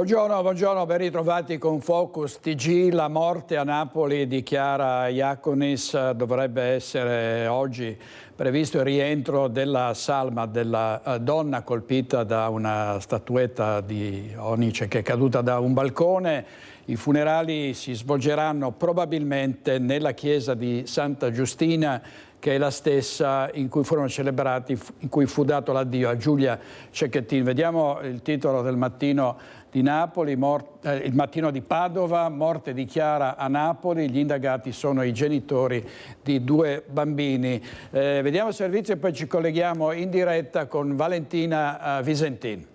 Buongiorno, ben ritrovati con Focus TG. La morte a Napoli di Chiara Iaconis. Dovrebbe essere oggi previsto il rientro della salma della donna colpita da una statuetta di onice che è caduta da un balcone. I funerali si svolgeranno probabilmente nella chiesa di Santa Giustina, che è la stessa in cui furono celebrati, in cui fu dato l'addio a Giulia Cecchettin. Vediamo il titolo del Mattino di Napoli, il Mattino di Padova, morte di Chiara a Napoli, gli indagati sono i genitori di 2 bambini. Vediamo il servizio e poi ci colleghiamo in diretta con Valentina Visentin.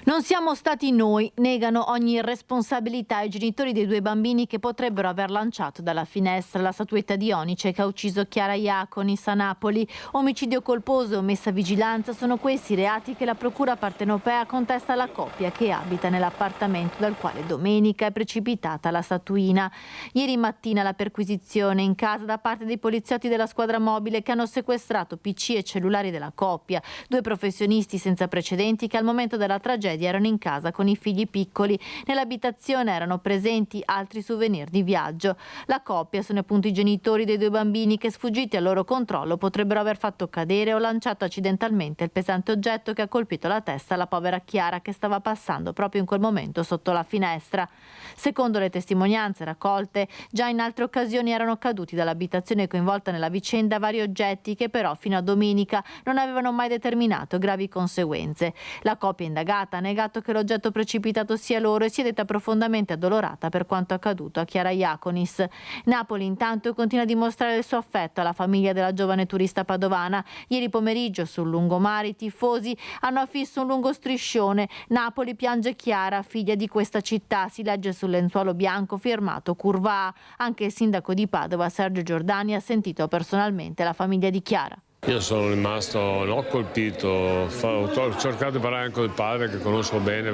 Non siamo stati noi, negano ogni responsabilità i genitori dei 2 bambini che potrebbero aver lanciato dalla finestra la statuetta di onice che ha ucciso Chiara Iaconis a Napoli. Omicidio colposo e omessa vigilanza sono questi reati che la procura partenopea contesta alla coppia che abita nell'appartamento dal quale domenica è precipitata la statuina. Ieri mattina la perquisizione in casa da parte dei poliziotti della squadra mobile che hanno sequestrato PC e cellulari della coppia, 2 professionisti senza precedenti che al momento della tragedia erano in casa con i figli piccoli. Nell'abitazione erano presenti altri souvenir di viaggio. La coppia sono appunto i genitori dei 2 bambini che, sfuggiti al loro controllo, potrebbero aver fatto cadere o lanciato accidentalmente il pesante oggetto che ha colpito la testa alla povera Chiara, che stava passando proprio in quel momento sotto la finestra. Secondo le testimonianze raccolte, già in altre occasioni erano caduti dall'abitazione coinvolta nella vicenda vari oggetti che però fino a domenica non avevano mai determinato gravi conseguenze. La coppia indagata ha negato che l'oggetto precipitato sia loro e si è detta profondamente addolorata per quanto accaduto a Chiara Iaconis. Napoli intanto continua a dimostrare il suo affetto alla famiglia della giovane turista padovana. Ieri pomeriggio sul lungomare i tifosi hanno affisso un lungo striscione: Napoli piange Chiara, figlia di questa città, si legge sul lenzuolo bianco firmato Curva A. Anche il sindaco di Padova, Sergio Giordani, ha sentito personalmente la famiglia di Chiara. Io sono rimasto, l'ho colpito, ho cercato di parlare anche con il padre che conosco bene,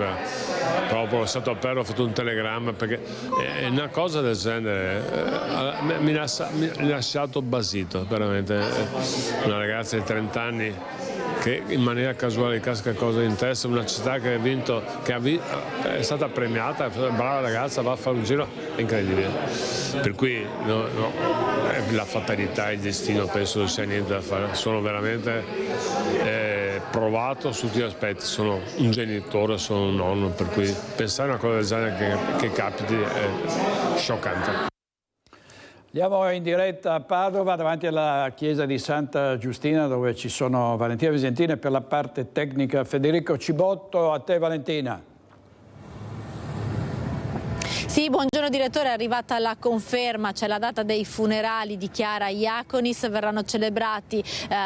proprio è stato aperto, ho fatto un telegramma perché una cosa del genere mi ha lasciato basito, veramente. Una ragazza di 30 anni che in maniera casuale casca cosa in testa, una città che ha vinto, è stata premiata, brava ragazza, va a fare un giro, è incredibile. Per cui la fatalità, il destino penso non sia niente da fare. Sono veramente provato su tutti gli aspetti, sono un genitore, sono un nonno, per cui pensare a una cosa del genere che capiti è scioccante. Andiamo in diretta a Padova, davanti alla chiesa di Santa Giustina, dove ci sono Valentina Visentin e per la parte tecnica Federico Cibotto. A te Valentina. Sì, buongiorno direttore, è arrivata la conferma, c'è la data dei funerali di Chiara Iaconis, verranno celebrati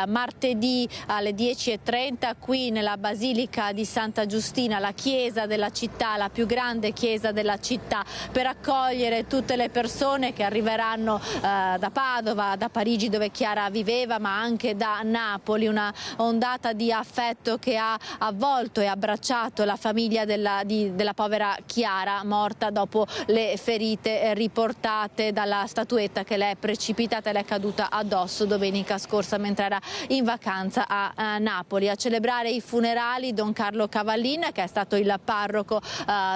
martedì alle 10:30 qui nella Basilica di Santa Giustina, la chiesa della città, la più grande chiesa della città, per accogliere tutte le persone che arriveranno da Padova, da Parigi dove Chiara viveva, ma anche da Napoli, una ondata di affetto che ha avvolto e abbracciato la famiglia della povera Chiara, morta dopo le ferite riportate dalla statuetta che le è precipitata e le è caduta addosso domenica scorsa mentre era in vacanza a Napoli. A celebrare i funerali Don Carlo Cavallin, che è stato il parroco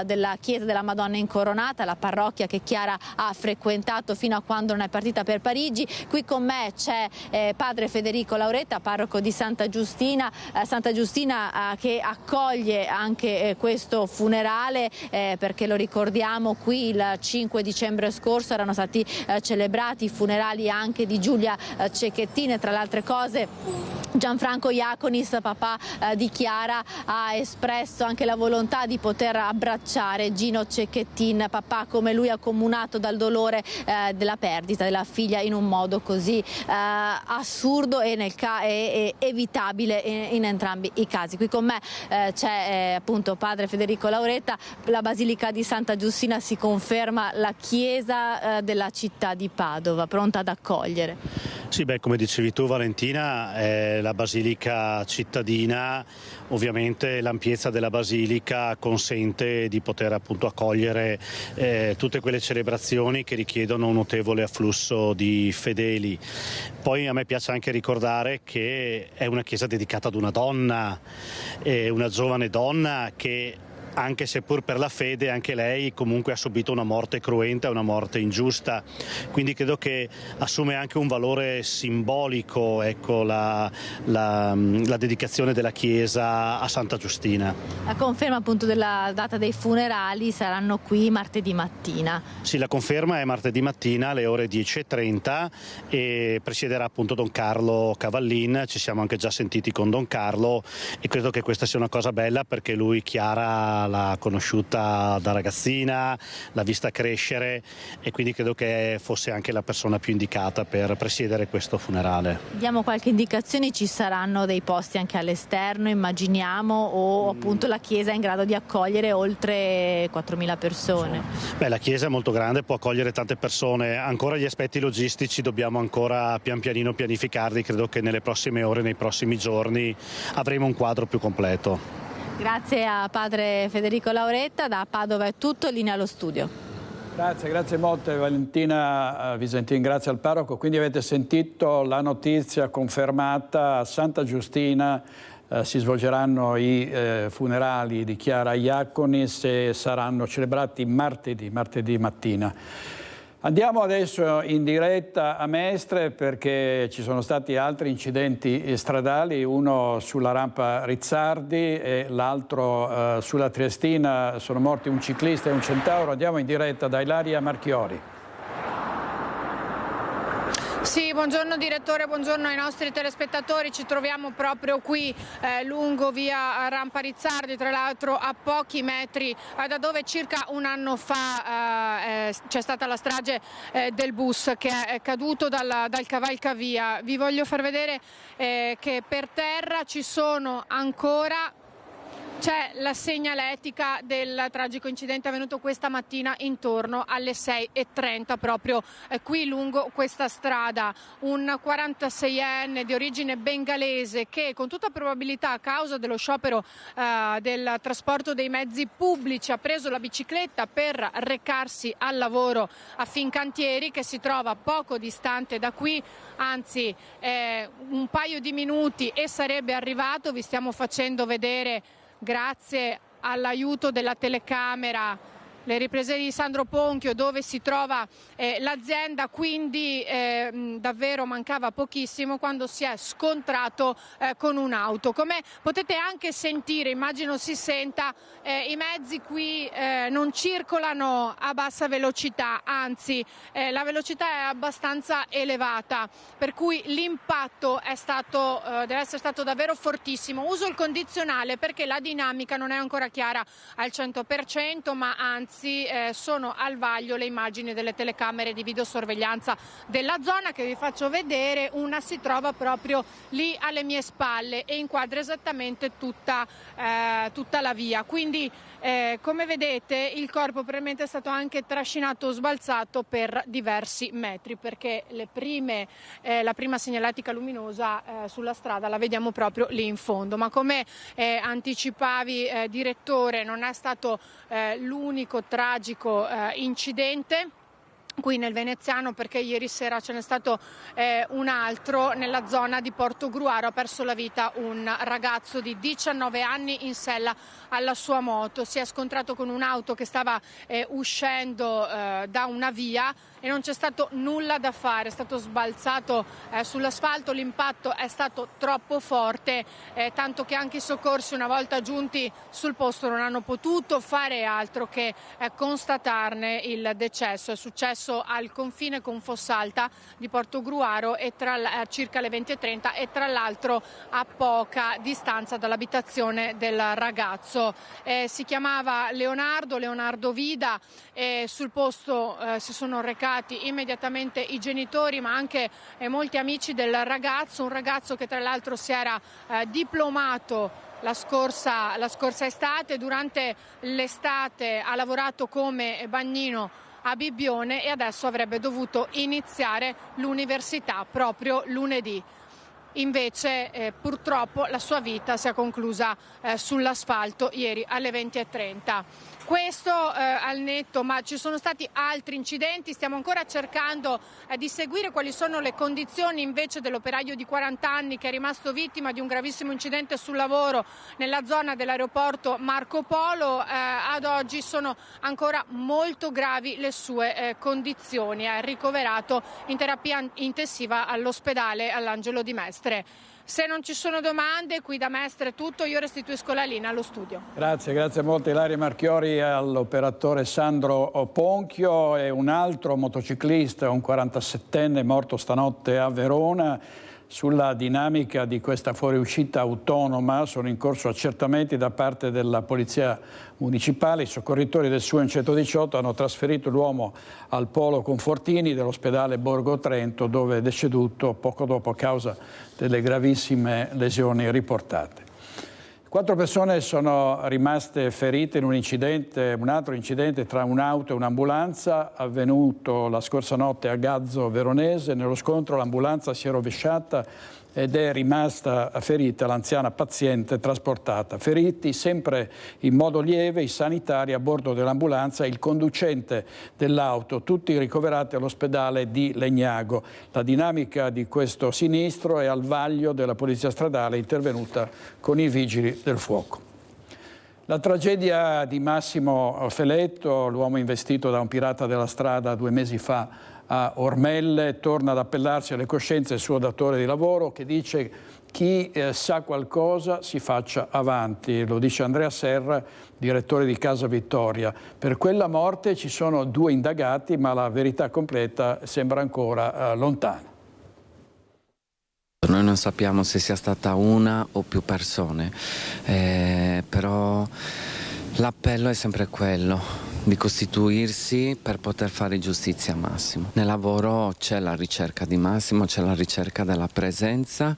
della chiesa della Madonna Incoronata, la parrocchia che Chiara ha frequentato fino a quando non è partita per Parigi. Qui con me c'è padre Federico Lauretta, parroco di Santa Giustina, che accoglie anche questo funerale perché lo ricordiamo, qui il 5 dicembre scorso erano stati celebrati i funerali anche di Giulia Cecchettin e tra le altre cose Gianfranco Iaconis, papà di Chiara, ha espresso anche la volontà di poter abbracciare Gino Cecchettin, papà come lui accomunato dal dolore della perdita della figlia in un modo così assurdo e evitabile in entrambi i casi. Qui con me c'è appunto padre Federico Lauretta. La Basilica di Santa Giustina si conferma la chiesa della città di Padova, pronta ad accogliere. Sì, come dicevi tu Valentina, è la basilica cittadina, ovviamente l'ampiezza della basilica consente di poter appunto accogliere tutte quelle celebrazioni che richiedono un notevole afflusso di fedeli. Poi a me piace anche ricordare che è una chiesa dedicata ad una donna, una giovane donna che, anche se pur per la fede, anche lei comunque ha subito una morte cruenta, una morte ingiusta, quindi credo che assume anche un valore simbolico, ecco, la dedicazione della Chiesa a Santa Giustina. La conferma appunto della data dei funerali saranno qui martedì mattina. Sì, la conferma è martedì mattina alle ore 10:30 e presiederà appunto Don Carlo Cavallin. Ci siamo anche già sentiti con Don Carlo e credo che questa sia una cosa bella, perché lui, Chiara, l'ha conosciuta da ragazzina, l'ha vista crescere e quindi credo che fosse anche la persona più indicata per presiedere questo funerale. Diamo qualche indicazione, ci saranno dei posti anche all'esterno, immaginiamo, o appunto la chiesa è in grado di accogliere oltre 4.000 persone? La chiesa è molto grande, può accogliere tante persone, ancora gli aspetti logistici dobbiamo ancora pian pianino pianificarli, credo che nelle prossime ore, nei prossimi giorni avremo un quadro più completo. Grazie a padre Federico Lauretta, da Padova è tutto, linea allo studio. Grazie molte Valentina Visentin, grazie al parroco. Quindi avete sentito la notizia confermata: a Santa Giustina si svolgeranno i funerali di Chiara Iaconis e saranno celebrati martedì mattina. Andiamo adesso in diretta a Mestre, perché ci sono stati altri incidenti stradali, uno sulla rampa Rizzardi e l'altro sulla Triestina. Sono morti un ciclista e un centauro. Andiamo in diretta da Ilaria Marchiori. Sì, buongiorno direttore, buongiorno ai nostri telespettatori. Ci troviamo proprio qui lungo via Rampa Rizzardi, tra l'altro a pochi metri da dove circa un anno fa c'è stata la strage del bus che è caduto dal cavalcavia. Vi voglio far vedere che per terra ci sono ancora... C'è la segnaletica del tragico incidente avvenuto questa mattina intorno alle 6:30 proprio qui lungo questa strada. Un 46enne di origine bengalese che con tutta probabilità, a causa dello sciopero del trasporto dei mezzi pubblici, ha preso la bicicletta per recarsi al lavoro a Fincantieri, che si trova poco distante da qui, anzi un paio di minuti e sarebbe arrivato. Vi stiamo facendo vedere, grazie all'aiuto della telecamera, le riprese di Sandro Ponchio dove si trova l'azienda, quindi davvero mancava pochissimo quando si è scontrato con un'auto. Come potete anche sentire, immagino si senta, i mezzi qui non circolano a bassa velocità, anzi la velocità è abbastanza elevata, per cui l'impatto deve essere stato davvero fortissimo. Uso il condizionale perché la dinamica non è ancora chiara al 100%, ma anzi sono al vaglio le immagini delle telecamere di videosorveglianza della zona, che vi faccio vedere. Una si trova proprio lì alle mie spalle e inquadra esattamente tutta la via. Quindi come vedete il corpo probabilmente è stato anche trascinato o sbalzato per diversi metri, perché la prima segnaletica luminosa sulla strada la vediamo proprio lì in fondo. Ma come anticipavi direttore, non è stato l'unico tragico incidente qui nel Veneziano, perché ieri sera ce n'è stato un altro nella zona di Portogruaro. Ha perso la vita un ragazzo di 19 anni in sella alla sua moto. Si è scontrato con un'auto che stava uscendo da una via e non c'è stato nulla da fare, è stato sbalzato sull'asfalto. L'impatto è stato troppo forte, tanto che anche i soccorsi, una volta giunti sul posto, non hanno potuto fare altro che constatarne il decesso. È successo al confine con Fossalta di Portogruaro e circa le 20:30, e tra l'altro a poca distanza dall'abitazione del ragazzo. Si chiamava Leonardo Vida, sul posto si sono recati immediatamente i genitori, ma anche molti amici del ragazzo, un ragazzo che tra l'altro si era diplomato la scorsa estate. Durante l'estate ha lavorato come bagnino a Bibbione e adesso avrebbe dovuto iniziare l'università proprio lunedì. Invece purtroppo la sua vita si è conclusa sull'asfalto ieri alle 20:30. Questo al netto, ma ci sono stati altri incidenti, stiamo ancora cercando di seguire quali sono le condizioni invece dell'operaio di 40 anni che è rimasto vittima di un gravissimo incidente sul lavoro nella zona dell'aeroporto Marco Polo. Ad oggi sono ancora molto gravi le sue condizioni, è ricoverato in terapia intensiva all'ospedale all'Angelo di Mestre. Se non ci sono domande, qui da Mestre è tutto, io restituisco la linea allo studio. Grazie molto Ilaria Marchiori, all'operatore Sandro Ponchio. E un altro motociclista, un 47enne morto stanotte a Verona. Sulla dinamica di questa fuoriuscita autonoma sono in corso accertamenti da parte della Polizia Municipale. I soccorritori del SUEN 118 hanno trasferito l'uomo al polo Confortini dell'ospedale Borgo Trento, dove è deceduto poco dopo a causa delle gravissime lesioni riportate. 4 persone sono rimaste ferite in un altro incidente tra un'auto e un'ambulanza avvenuto la scorsa notte a Gazzo Veronese. Nello scontro l'ambulanza si è rovesciata ed è rimasta ferita l'anziana paziente trasportata. Feriti sempre in modo lieve i sanitari a bordo dell'ambulanza e il conducente dell'auto, tutti ricoverati all'ospedale di Legnago. La dinamica di questo sinistro è al vaglio della Polizia Stradale intervenuta con i vigili del fuoco. La tragedia di Massimo Feletto, l'uomo investito da un pirata della strada 2 mesi fa a Ormelle, torna ad appellarsi alle coscienze del suo datore di lavoro che dice: chi sa qualcosa si faccia avanti. Lo dice Andrea Serra, direttore di Casa Vittoria. Per quella morte ci sono 2 indagati, ma la verità completa sembra ancora lontana. Noi non sappiamo se sia stata una o più persone, però l'appello è sempre quello di costituirsi per poter fare giustizia a Massimo. Nel lavoro c'è la ricerca di Massimo, c'è la ricerca della presenza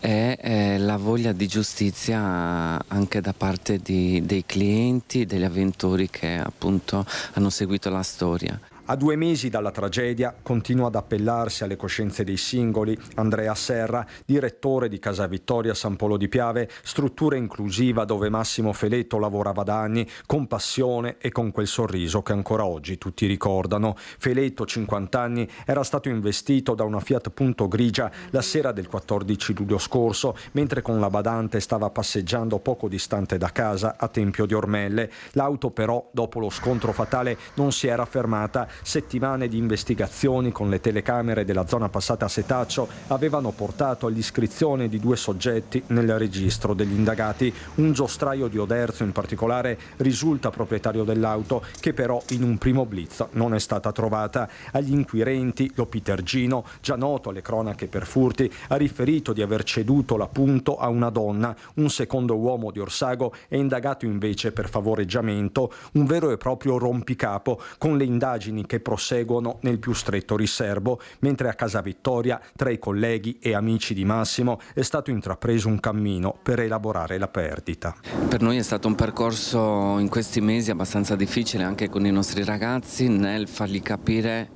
e la voglia di giustizia anche da parte dei clienti, degli avventori che appunto hanno seguito la storia. A 2 mesi dalla tragedia continua ad appellarsi alle coscienze dei singoli Andrea Serra, direttore di Casa Vittoria San Polo di Piave, struttura inclusiva dove Massimo Feletto lavorava da anni con passione e con quel sorriso che ancora oggi tutti ricordano. Feletto, 50 anni, era stato investito da una Fiat Punto grigia la sera del 14 luglio scorso, mentre con la badante stava passeggiando poco distante da casa a Tempio di Ormelle. L'auto però, dopo lo scontro fatale, non si era fermata. Settimane di investigazioni con le telecamere della zona passata a setaccio avevano portato all'iscrizione di 2 soggetti nel registro degli indagati. Un giostraio di Oderzo in particolare risulta proprietario dell'auto, che però in un primo blitz non è stata trovata. Agli inquirenti lo Pitergino, già noto alle cronache per furti, ha riferito di aver ceduto la Punto a una donna. Un secondo uomo di Orsago è indagato invece per favoreggiamento, un vero e proprio rompicapo, con le indagini che proseguono nel più stretto riservo, mentre a Casa Vittoria, tra i colleghi e amici di Massimo, è stato intrapreso un cammino per elaborare la perdita. Per noi è stato un percorso in questi mesi abbastanza difficile anche con i nostri ragazzi nel fargli capire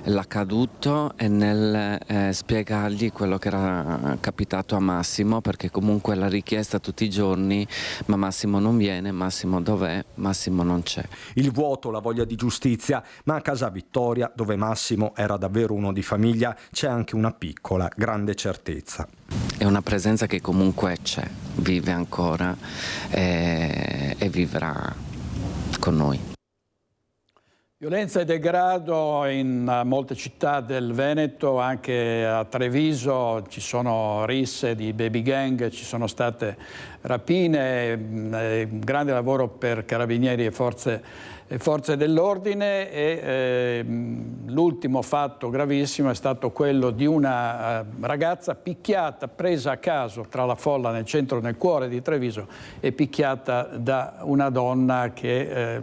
l'accaduto e nel spiegargli quello che era capitato a Massimo, perché comunque la richiesta tutti i giorni: ma Massimo non viene, Massimo dov'è, Massimo non c'è. Il vuoto, la voglia di giustizia, ma a Casa Vittoria, dove Massimo era davvero uno di famiglia, c'è anche una piccola, grande certezza. È una presenza che comunque c'è, vive ancora e vivrà con noi. Violenza e degrado in molte città del Veneto, anche a Treviso ci sono risse di baby gang, ci sono state rapine, grande lavoro per carabinieri e forze dell'ordine e l'ultimo fatto gravissimo è stato quello di una ragazza picchiata, presa a caso tra la folla nel cuore di Treviso e picchiata da una donna che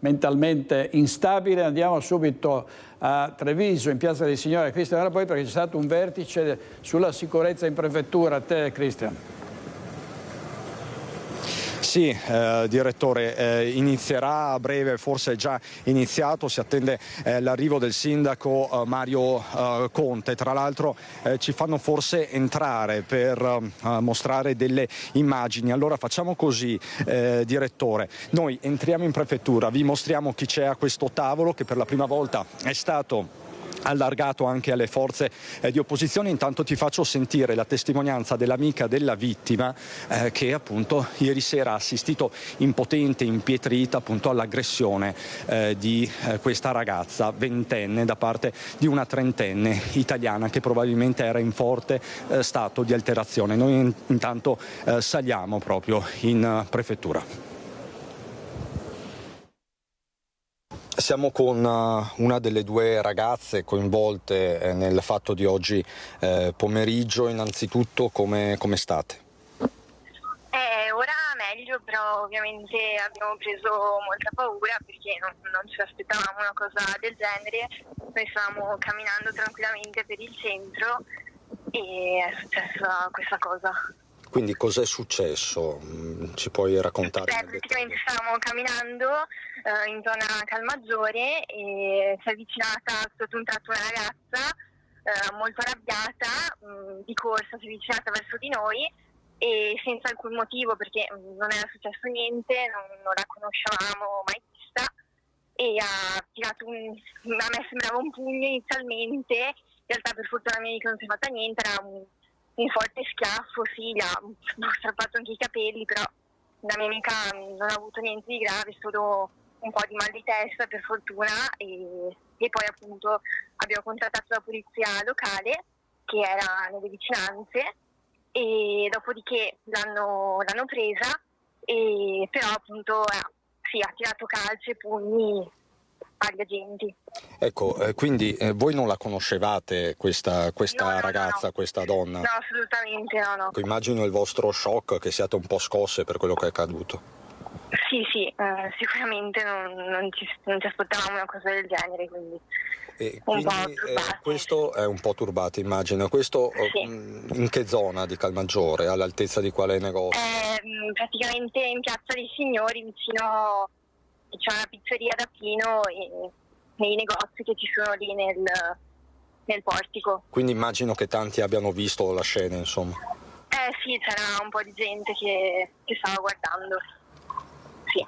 mentalmente instabile. Andiamo subito a Treviso, in Piazza dei Signori, Cristian Rapoi, perché c'è stato un vertice sulla sicurezza in prefettura. A te, Cristian. Sì, direttore, inizierà a breve, forse è già iniziato, si attende l'arrivo del sindaco Mario Conte. Tra l'altro ci fanno forse entrare per mostrare delle immagini. Allora facciamo così, direttore, noi entriamo in prefettura, vi mostriamo chi c'è a questo tavolo che per la prima volta è stato allargato anche alle forze di opposizione. Intanto ti faccio sentire la testimonianza dell'amica della vittima che appunto ieri sera ha assistito impotente, impietrita appunto all'aggressione di questa ragazza ventenne da parte di una trentenne italiana che probabilmente era in forte stato di alterazione. Noi intanto saliamo proprio in prefettura. Siamo con una delle due ragazze coinvolte nel fatto di oggi pomeriggio. Innanzitutto come state? Ora meglio, però ovviamente abbiamo preso molta paura perché non ci aspettavamo una cosa del genere. Noi stavamo camminando tranquillamente per il centro e è successa questa cosa. Quindi cos'è successo? Ci puoi raccontare? Praticamente stavamo camminando in zona Calmaggiore e si è avvicinata sotto un tratto una ragazza molto arrabbiata, di corsa si è avvicinata verso di noi e senza alcun motivo, perché non era successo niente, non la conoscevamo mai vista, e ha tirato a me sembrava un pugno inizialmente, in realtà per fortuna mia amica non si è fatta niente, era un forte schiaffo, sì, gli ha strappato anche i capelli, però la mia amica non ha avuto niente di grave, solo un po' di mal di testa per fortuna, e poi appunto abbiamo contattato la polizia locale che era nelle vicinanze e dopodiché l'hanno presa, e però appunto sì, ha tirato calci e pugni agli agenti. Ecco, quindi voi non la conoscevate questa No, ragazza, no. questa donna? No, assolutamente no. Ecco, immagino il vostro shock, che siate un po' scosse per quello che è accaduto. Sì, sicuramente non ci aspettavamo una cosa del genere, quindi E un quindi po' turbati. questo è un po' turbato, immagino. Questo Sì. in che zona di Calmaggiore? All'altezza di quale negozio? Praticamente in Piazza dei Signori, vicino c'è una pizzeria da Pino e nei negozi che ci sono lì nel portico. Quindi immagino che tanti abbiano visto la scena, insomma. Sì, c'era un po' di gente che stava guardando. Sì.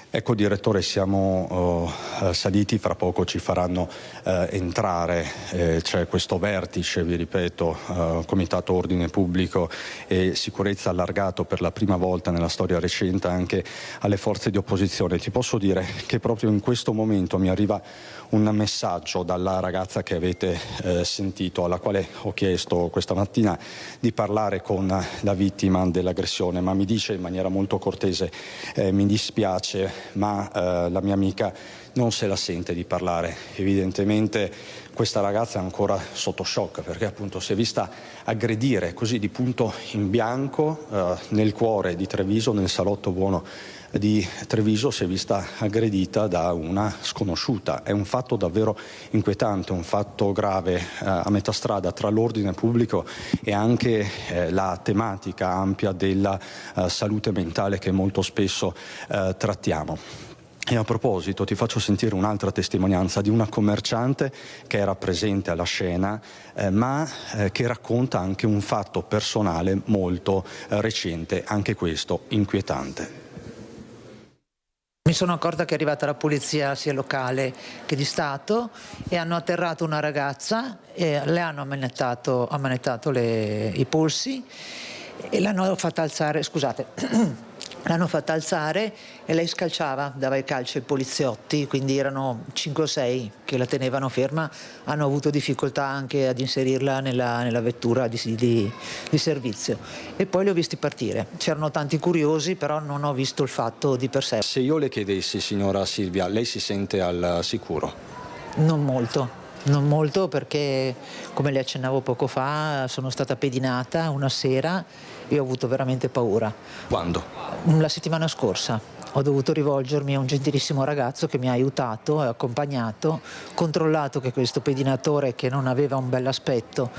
Ecco, direttore, siamo saliti, fra poco ci faranno entrare, c'è questo vertice, vi ripeto, Comitato Ordine Pubblico e Sicurezza allargato per la prima volta nella storia recente anche alle forze di opposizione. Ti posso dire che proprio in questo momento mi arriva un messaggio dalla ragazza che avete sentito, alla quale ho chiesto questa mattina di parlare con la vittima dell'aggressione, ma mi dice in maniera molto cortese mi dispiace, ma la mia amica non se la sente di parlare. Evidentemente questa ragazza è ancora sotto shock, perché appunto si è vista aggredire così di punto in bianco nel cuore di Treviso, nel salotto buono di Treviso, si è vista aggredita da una sconosciuta. È un fatto davvero inquietante, un fatto grave a metà strada tra l'ordine pubblico e anche la tematica ampia della salute mentale che molto spesso trattiamo. E a proposito ti faccio sentire un'altra testimonianza di una commerciante che era presente alla scena ma che racconta anche un fatto personale molto recente, anche questo inquietante. Mi sono accorta che è arrivata la polizia sia locale che di Stato e hanno atterrato una ragazza e le hanno ammanettato i polsi e l'hanno fatta alzare, l'hanno fatta alzare e lei scalciava, dava il calcio ai poliziotti, quindi erano 5 o 6 che la tenevano ferma, hanno avuto difficoltà anche ad inserirla nella vettura di servizio e poi li ho visti partire. C'erano tanti curiosi, però non ho visto il fatto di per sé. Se io le chiedessi, signora Silvia, lei si sente al sicuro? Non molto perché, come le accennavo poco fa, sono stata pedinata una sera e ho avuto veramente paura. Quando? La settimana scorsa ho dovuto rivolgermi a un gentilissimo ragazzo che mi ha aiutato, accompagnato, controllato che questo pedinatore, che non aveva un bell'aspetto,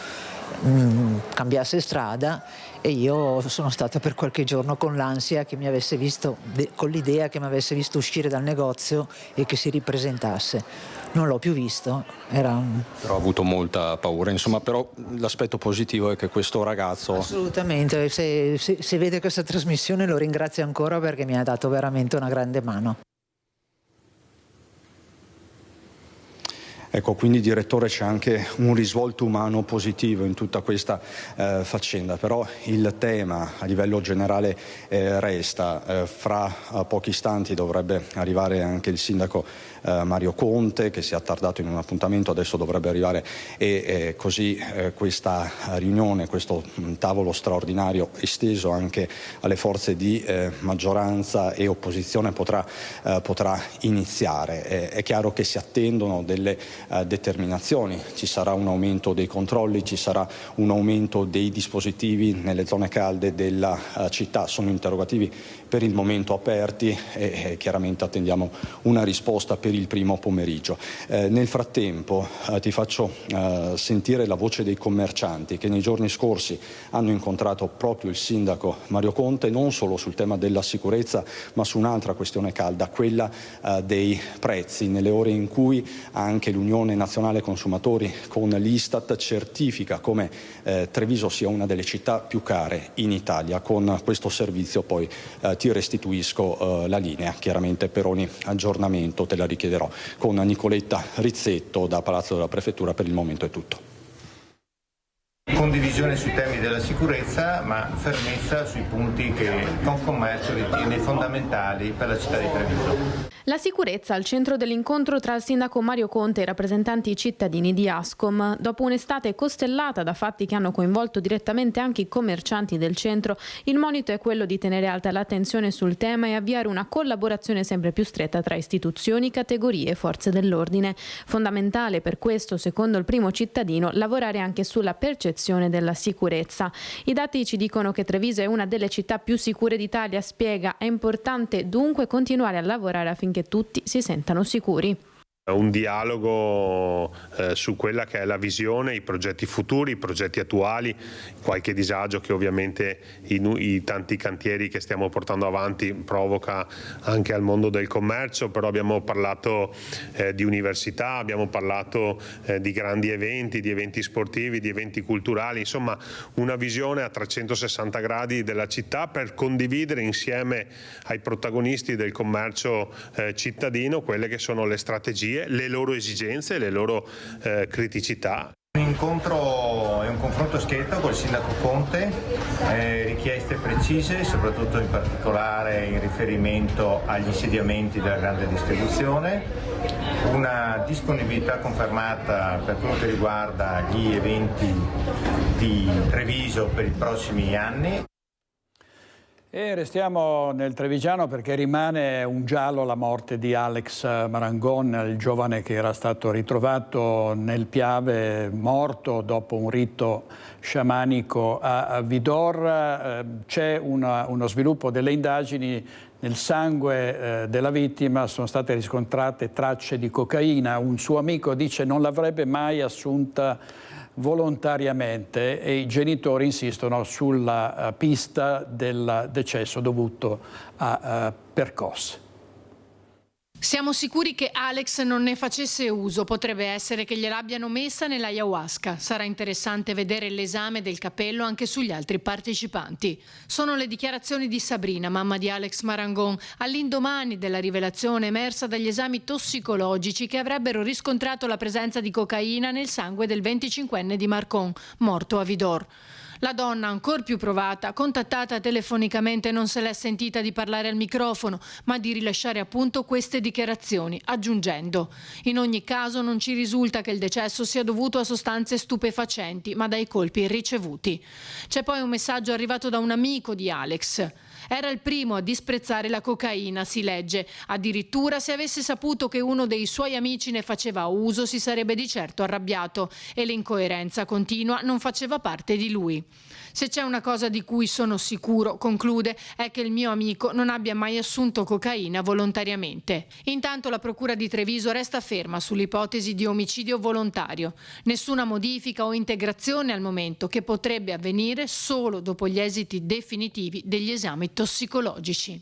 cambiasse strada, e io sono stata per qualche giorno con l'ansia che mi avesse visto, con l'idea che mi avesse visto uscire dal negozio e che si ripresentasse. Non l'ho più visto. Però ho avuto molta paura, insomma, però l'aspetto positivo è che questo ragazzo... Assolutamente, se vede questa trasmissione lo ringrazio ancora, perché mi ha dato veramente una grande mano. Ecco, quindi direttore, c'è anche un risvolto umano positivo in tutta questa faccenda, però il tema a livello generale resta. Fra pochi istanti dovrebbe arrivare anche il sindaco Mario Conte, che si è attardato in un appuntamento, adesso dovrebbe arrivare, e così questa riunione, questo tavolo straordinario esteso anche alle forze di maggioranza e opposizione potrà iniziare. È chiaro che si attendono delle determinazioni, ci sarà un aumento dei controlli, ci sarà un aumento dei dispositivi nelle zone calde della città. Sono interrogativi per il momento aperti e chiaramente attendiamo una risposta per il primo pomeriggio. Nel frattempo ti faccio sentire la voce dei commercianti che nei giorni scorsi hanno incontrato proprio il sindaco Mario Conte, non solo sul tema della sicurezza ma su un'altra questione calda, quella dei prezzi, nelle ore in cui anche l'Unione Nazionale Consumatori con l'Istat certifica come Treviso sia una delle città più care in Italia. Con questo servizio poi ti restituisco la linea, chiaramente per ogni aggiornamento te la richiederò. Con Nicoletta Rizzetto da Palazzo della Prefettura per il momento è tutto. Condivisione sui temi della sicurezza, ma fermezza sui punti che Confcommercio ritiene fondamentali per la città di Treviso. La sicurezza al centro dell'incontro tra il sindaco Mario Conte e i rappresentanti cittadini di Ascom. Dopo un'estate costellata da fatti che hanno coinvolto direttamente anche i commercianti del centro, il monito è quello di tenere alta l'attenzione sul tema e avviare una collaborazione sempre più stretta tra istituzioni, categorie e forze dell'ordine. Fondamentale per questo, secondo il primo cittadino, lavorare anche sulla percezione della sicurezza. I dati ci dicono che Treviso è una delle città più sicure d'Italia, spiega. È importante dunque continuare a lavorare affinché tutti si sentano sicuri. Un dialogo su quella che è la visione, i progetti futuri, i progetti attuali, qualche disagio che ovviamente i tanti cantieri che stiamo portando avanti provoca anche al mondo del commercio, però abbiamo parlato di università, abbiamo parlato di grandi eventi, di eventi sportivi, di eventi culturali, insomma una visione a 360 gradi della città per condividere insieme ai protagonisti del commercio cittadino quelle che sono le strategie, le loro esigenze, le loro criticità. Un incontro e un confronto schietto con il sindaco Conte, richieste precise, soprattutto in particolare in riferimento agli insediamenti della grande distribuzione, una disponibilità confermata per quello che riguarda gli eventi di Treviso per i prossimi anni. E restiamo nel trevigiano perché rimane un giallo la morte di Alex Marangon, il giovane che era stato ritrovato nel Piave morto dopo un rito sciamanico a Vidor. C'è uno sviluppo delle indagini. Nel sangue della vittima sono state riscontrate tracce di cocaina. Un suo amico dice non l'avrebbe mai assunta volontariamente e i genitori insistono sulla pista del decesso dovuto a percosse. Siamo sicuri che Alex non ne facesse uso, potrebbe essere che gliel'abbiano messa nell'ayahuasca. Sarà interessante vedere l'esame del capello anche sugli altri partecipanti. Sono le dichiarazioni di Sabrina, mamma di Alex Marangon, all'indomani della rivelazione emersa dagli esami tossicologici che avrebbero riscontrato la presenza di cocaina nel sangue del 25enne di Marcon, morto a Vidor. La donna, ancor più provata, contattata telefonicamente, non se l'è sentita di parlare al microfono, ma di rilasciare appunto queste dichiarazioni, aggiungendo: in ogni caso non ci risulta che il decesso sia dovuto a sostanze stupefacenti, ma dai colpi ricevuti. C'è poi un messaggio arrivato da un amico di Alex. Era il primo a disprezzare la cocaina, si legge. Addirittura se avesse saputo che uno dei suoi amici ne faceva uso si sarebbe di certo arrabbiato e l'incoerenza continua non faceva parte di lui. Se c'è una cosa di cui sono sicuro, conclude, è che il mio amico non abbia mai assunto cocaina volontariamente. Intanto la Procura di Treviso resta ferma sull'ipotesi di omicidio volontario. Nessuna modifica o integrazione al momento, che potrebbe avvenire solo dopo gli esiti definitivi degli esami tossicologici.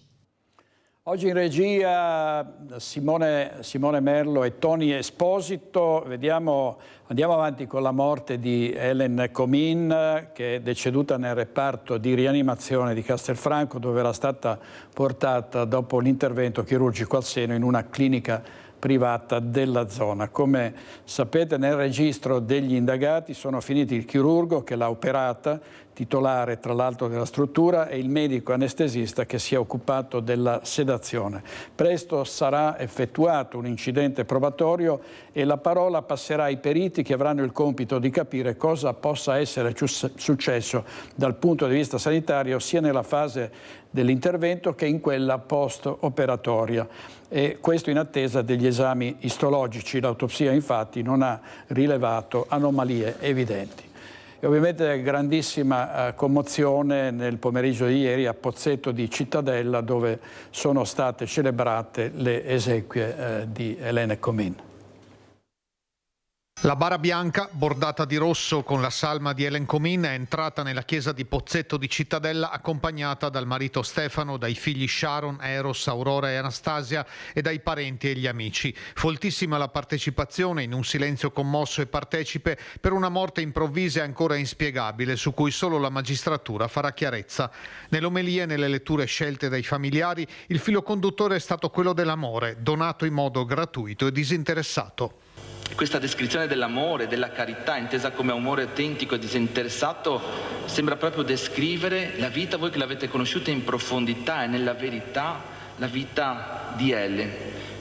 Oggi in regia Simone Merlo e Tony Esposito. Andiamo avanti con la morte di Helen Comin, che è deceduta nel reparto di rianimazione di Castelfranco, dove era stata portata dopo l'intervento chirurgico al seno in una clinica privata della zona. Come sapete, nel registro degli indagati sono finiti il chirurgo che l'ha operata, titolare tra l'altro della struttura, e il medico anestesista che si è occupato della sedazione. Presto sarà effettuato un incidente probatorio e la parola passerà ai periti, che avranno il compito di capire cosa possa essere successo dal punto di vista sanitario sia nella fase dell'intervento che in quella post-operatoria. E questo in attesa degli esami istologici. L'autopsia infatti non ha rilevato anomalie evidenti. E ovviamente grandissima commozione nel pomeriggio di ieri a Pozzetto di Cittadella, dove sono state celebrate le esequie di Helen Comin. La bara bianca, bordata di rosso con la salma di Helen Comin, è entrata nella chiesa di Pozzetto di Cittadella accompagnata dal marito Stefano, dai figli Sharon, Eros, Aurora e Anastasia e dai parenti e gli amici. Foltissima la partecipazione, in un silenzio commosso e partecipe, per una morte improvvisa e ancora inspiegabile, su cui solo la magistratura farà chiarezza. Nell'omelia e nelle letture scelte dai familiari, il filo conduttore è stato quello dell'amore, donato in modo gratuito e disinteressato. Questa descrizione dell'amore, della carità, intesa come amore autentico e disinteressato, sembra proprio descrivere la vita, voi che l'avete conosciuta in profondità e nella verità, la vita di Helen,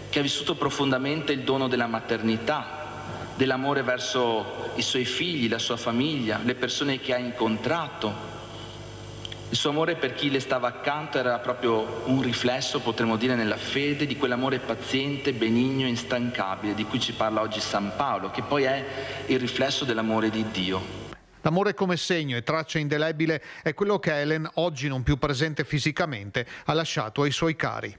che ha vissuto profondamente il dono della maternità, dell'amore verso i suoi figli, la sua famiglia, le persone che ha incontrato. Il suo amore per chi le stava accanto era proprio un riflesso, potremmo dire, nella fede di quell'amore paziente, benigno e instancabile di cui ci parla oggi San Paolo, che poi è il riflesso dell'amore di Dio. L'amore come segno e traccia indelebile è quello che Helen, oggi non più presente fisicamente, ha lasciato ai suoi cari.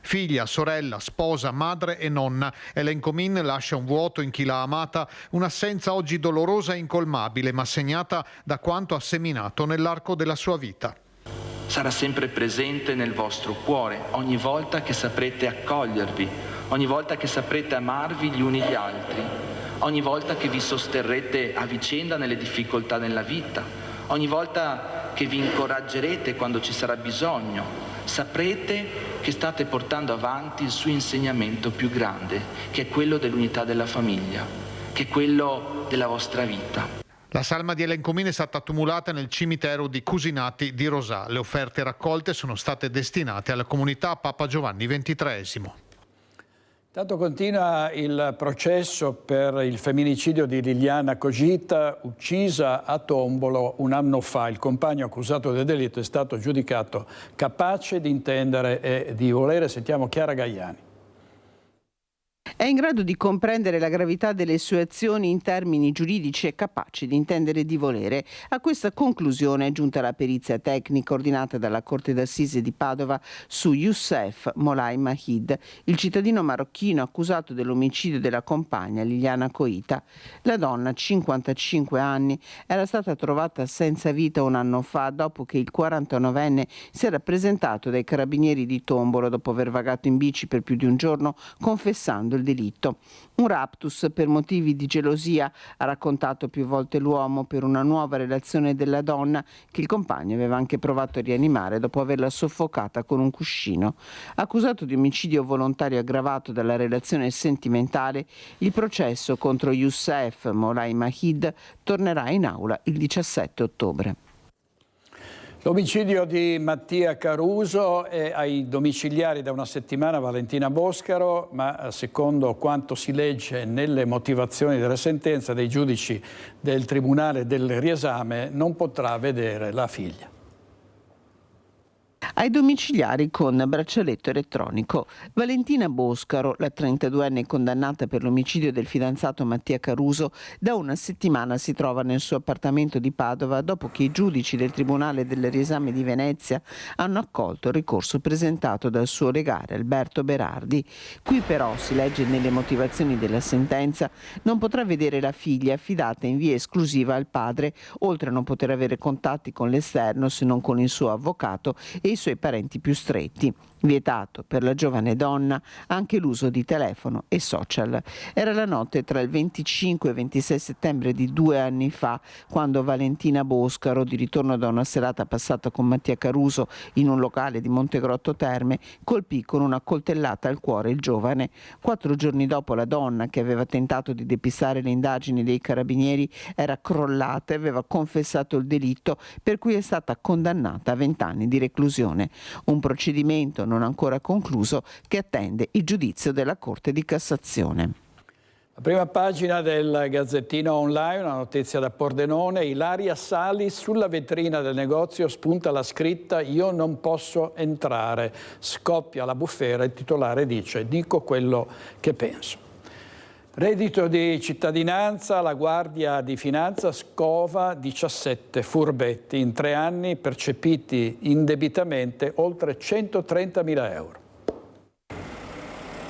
Figlia, sorella, sposa, madre e nonna, Helen Comin lascia un vuoto in chi l'ha amata, un'assenza oggi dolorosa e incolmabile, ma segnata da quanto ha seminato nell'arco della sua vita. Sarà sempre presente nel vostro cuore, ogni volta che saprete accogliervi, ogni volta che saprete amarvi gli uni gli altri, ogni volta che vi sosterrete a vicenda nelle difficoltà della vita, ogni volta che vi incoraggerete quando ci sarà bisogno. Saprete che state portando avanti il suo insegnamento più grande, che è quello dell'unità della famiglia, che è quello della vostra vita. La salma di Helen Comin è stata tumulata nel cimitero di Cusinati di Rosà. Le offerte raccolte sono state destinate alla comunità Papa Giovanni XXIII. Intanto continua il processo per il femminicidio di Liliana Cogita, uccisa a Tombolo un anno fa. Il compagno accusato del delitto è stato giudicato capace di intendere e di volere. Sentiamo Chiara Gaiani. È in grado di comprendere la gravità delle sue azioni in termini giuridici e capace di intendere e di volere. A questa conclusione è giunta la perizia tecnica ordinata dalla Corte d'Assise di Padova su Youssef Molay Mahid, il cittadino marocchino accusato dell'omicidio della compagna Liliana Cogita. La donna, 55 anni, era stata trovata senza vita un anno fa dopo che il 49enne si era presentato dai carabinieri di Tombolo dopo aver vagato in bici per più di un giorno confessando il delitto. Un raptus per motivi di gelosia, ha raccontato più volte l'uomo, per una nuova relazione della donna che il compagno aveva anche provato a rianimare dopo averla soffocata con un cuscino. Accusato di omicidio volontario aggravato dalla relazione sentimentale, il processo contro Youssef Molay Mahid tornerà in aula il 17 ottobre. L'omicidio di Mattia Caruso è ai domiciliari da una settimana Valentina Boscaro, ma secondo quanto si legge nelle motivazioni della sentenza dei giudici del Tribunale del Riesame non potrà vedere la figlia. Ai domiciliari con braccialetto elettronico. Valentina Boscaro, la 32enne condannata per l'omicidio del fidanzato Mattia Caruso, da una settimana si trova nel suo appartamento di Padova dopo che i giudici del Tribunale del Riesame di Venezia hanno accolto il ricorso presentato dal suo legale Alberto Berardi. Qui però, si legge nelle motivazioni della sentenza, non potrà vedere la figlia affidata in via esclusiva al padre, oltre a non poter avere contatti con l'esterno se non con il suo avvocato e i suoi parenti più stretti. Vietato per la giovane donna anche l'uso di telefono e social. Era la notte tra il 25 e 26 settembre di 2 anni fa, quando Valentina Boscaro, di ritorno da una serata passata con Mattia Caruso in un locale di Montegrotto Terme, colpì con una coltellata al cuore il giovane. 4 giorni dopo, la donna, che aveva tentato di depistare le indagini dei carabinieri, era crollata e aveva confessato il delitto, per cui è stata condannata a 20 anni di reclusione. Un procedimento non ancora concluso che attende il giudizio della Corte di Cassazione. La prima pagina del Gazzettino Online, una notizia da Pordenone: Ilaria Salis, sulla vetrina del negozio spunta la scritta "Io non posso entrare". Scoppia la bufera, il titolare dice "Dico quello che penso". Reddito di cittadinanza, la Guardia di Finanza scova 17 furbetti, in 3 anni percepiti indebitamente oltre 130.000 euro.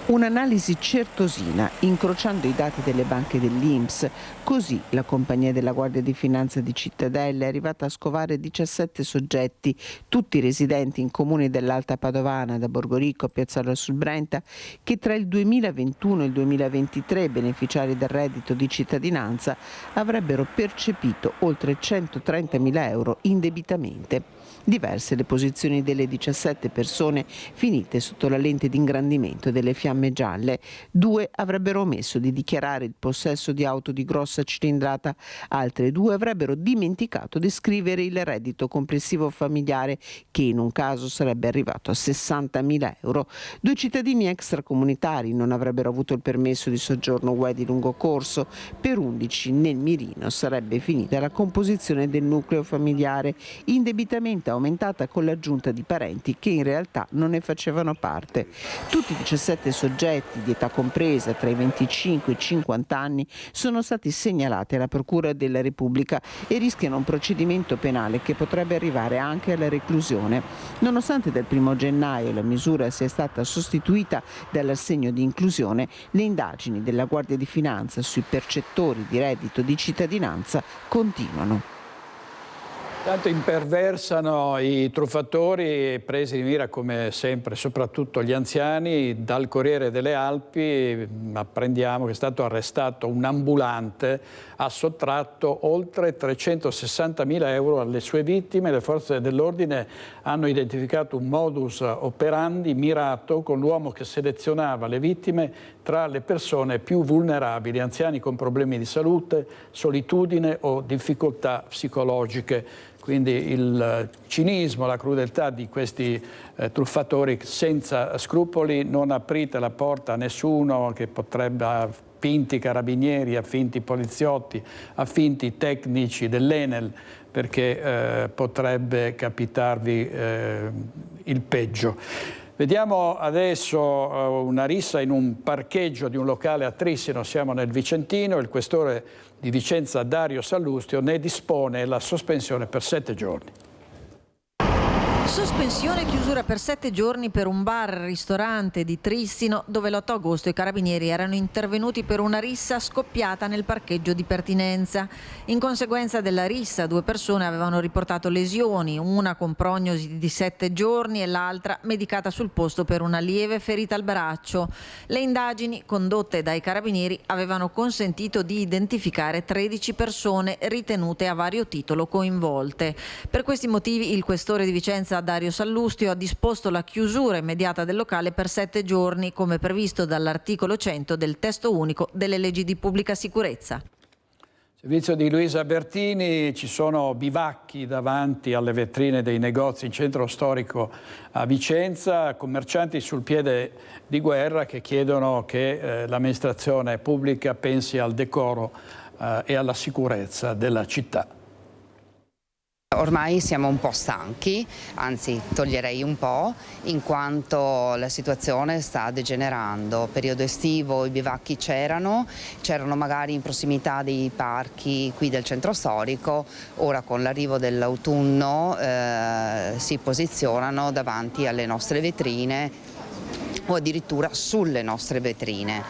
Un'analisi certosina, incrociando i dati delle banche dell'INPS. Così la compagnia della Guardia di Finanza di Cittadella è arrivata a scovare 17 soggetti, tutti residenti in comuni dell'Alta Padovana, da Borgorico a Piazzola sul Brenta, che tra il 2021 e il 2023, beneficiari del reddito di cittadinanza, avrebbero percepito oltre 130.000 euro indebitamente. Diverse le posizioni delle 17 persone finite sotto la lente di ingrandimento delle fiamme gialle. 2 avrebbero omesso di dichiarare il possesso di auto di grossa cilindrata, altre 2 avrebbero dimenticato di scrivere il reddito complessivo familiare, che in un caso sarebbe arrivato a 60.000 euro. 2 cittadini extracomunitari non avrebbero avuto il permesso di soggiorno UE di lungo corso. Per 11 nel mirino sarebbe finita la composizione del nucleo familiare, indebitamente aumentata con l'aggiunta di parenti che in realtà non ne facevano parte. Tutti i 17 soggetti di età compresa tra i 25 e i 50 anni sono stati segnalati alla Procura della Repubblica e rischiano un procedimento penale che potrebbe arrivare anche alla reclusione. Nonostante dal 1 gennaio la misura sia stata sostituita dall'assegno di inclusione, le indagini della Guardia di Finanza sui percettori di reddito di cittadinanza continuano. Tanto imperversano i truffatori, presi di mira come sempre, soprattutto gli anziani. Dal Corriere delle Alpi apprendiamo che è stato arrestato un ambulante, ha sottratto oltre 360.000 euro alle sue vittime. Le forze dell'ordine hanno identificato un modus operandi mirato con l'uomo che selezionava le vittime tra le persone più vulnerabili, anziani con problemi di salute, solitudine o difficoltà psicologiche. Quindi il cinismo, la crudeltà di questi truffatori senza scrupoli. Non aprite la porta a nessuno che potrebbe, a finti carabinieri, a finti poliziotti, a finti tecnici dell'Enel, perché potrebbe capitarvi il peggio. Vediamo adesso una rissa in un parcheggio di un locale a Trissino, siamo nel Vicentino. Il questore di Vicenza Dario Sallustio ne dispone la sospensione per 7 giorni. Sospensione e chiusura per 7 giorni per un bar-ristorante di Trissino, dove l'8 agosto i carabinieri erano intervenuti per una rissa scoppiata nel parcheggio di pertinenza. In conseguenza della rissa 2 persone avevano riportato lesioni, una con prognosi di 7 giorni e l'altra medicata sul posto per una lieve ferita al braccio. Le indagini condotte dai carabinieri avevano consentito di identificare 13 persone ritenute a vario titolo coinvolte. Per questi motivi il questore di Vicenza Dario Sallustio ha disposto la chiusura immediata del locale per 7 giorni, come previsto dall'articolo 100 del testo unico delle leggi di pubblica sicurezza. Servizio di Luisa Bertini, ci sono bivacchi davanti alle vetrine dei negozi in centro storico a Vicenza, commercianti sul piede di guerra che chiedono che l'amministrazione pubblica pensi al decoro e alla sicurezza della città. Ormai siamo un po' stanchi, anzi toglierei un po', in quanto la situazione sta degenerando. Periodo estivo i bivacchi c'erano magari in prossimità dei parchi qui del centro storico, ora con l'arrivo dell'autunno si posizionano davanti alle nostre vetrine o addirittura sulle nostre vetrine.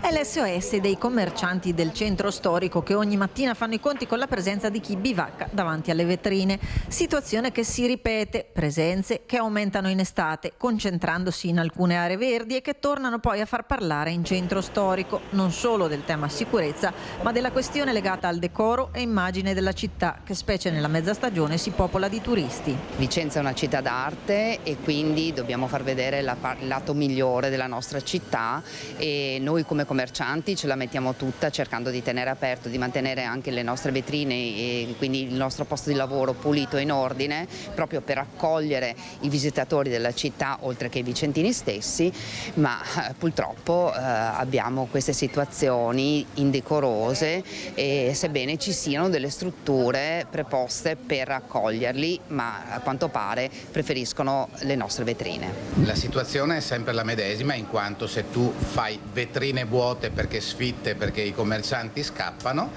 È l'SOS dei commercianti del centro storico che ogni mattina fanno i conti con la presenza di chi bivacca davanti alle vetrine. Situazione che si ripete, presenze che aumentano in estate, concentrandosi in alcune aree verdi e che tornano poi a far parlare in centro storico, non solo del tema sicurezza, ma della questione legata al decoro e immagine della città, che specie nella mezza stagione si popola di turisti. Vicenza è una città d'arte e quindi dobbiamo far vedere il lato migliore della nostra città, e noi come commercianti ce la mettiamo tutta cercando di tenere aperto, di mantenere anche le nostre vetrine e quindi il nostro posto di lavoro pulito e in ordine, proprio per accogliere i visitatori della città oltre che i vicentini stessi, ma purtroppo abbiamo queste situazioni indecorose, e sebbene ci siano delle strutture preposte per accoglierli, ma a quanto pare preferiscono le nostre vetrine. La situazione è sempre la medesima, in quanto se tu fai vetrine vuote perché sfitte, perché i commercianti scappano,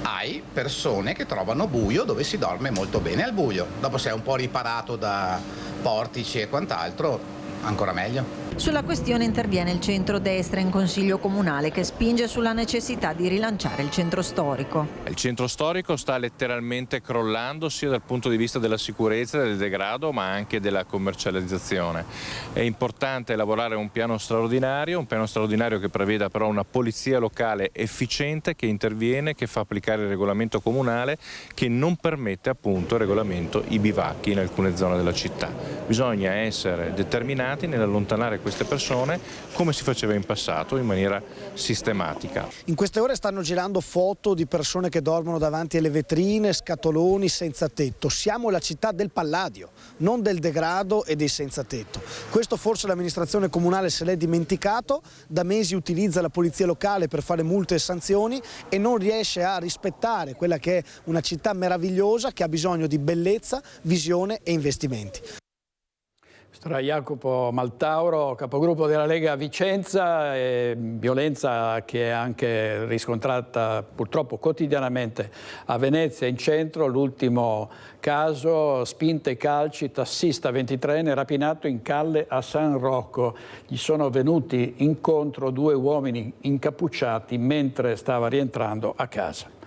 hai persone che trovano buio dove si dorme molto bene al buio. Dopo, se è un po' riparato da portici e quant'altro, ancora meglio. Sulla questione interviene il centrodestra in Consiglio Comunale, che spinge sulla necessità di rilanciare il centro storico. Il centro storico sta letteralmente crollando, sia dal punto di vista della sicurezza, del degrado, ma anche della commercializzazione. È importante elaborare un piano straordinario che preveda però una polizia locale efficiente, che interviene, che fa applicare il regolamento comunale, che non permette appunto il regolamento i bivacchi in alcune zone della città. Bisogna essere determinati nell'allontanare queste persone, come si faceva in passato, in maniera sistematica. In queste ore stanno girando foto di persone che dormono davanti alle vetrine, scatoloni senza tetto. Siamo la città del Palladio, non del degrado e dei senza tetto. Questo forse l'amministrazione comunale se l'è dimenticato, da mesi utilizza la polizia locale per fare multe e sanzioni e non riesce a rispettare quella che è una città meravigliosa che ha bisogno di bellezza, visione e investimenti. Sarà Jacopo Maltauro, capogruppo della Lega a Vicenza, violenza che è anche riscontrata purtroppo quotidianamente a Venezia in centro. L'ultimo caso, spinte e calci, tassista 23enne rapinato in calle a San Rocco. Gli sono venuti incontro due uomini incappucciati mentre stava rientrando a casa.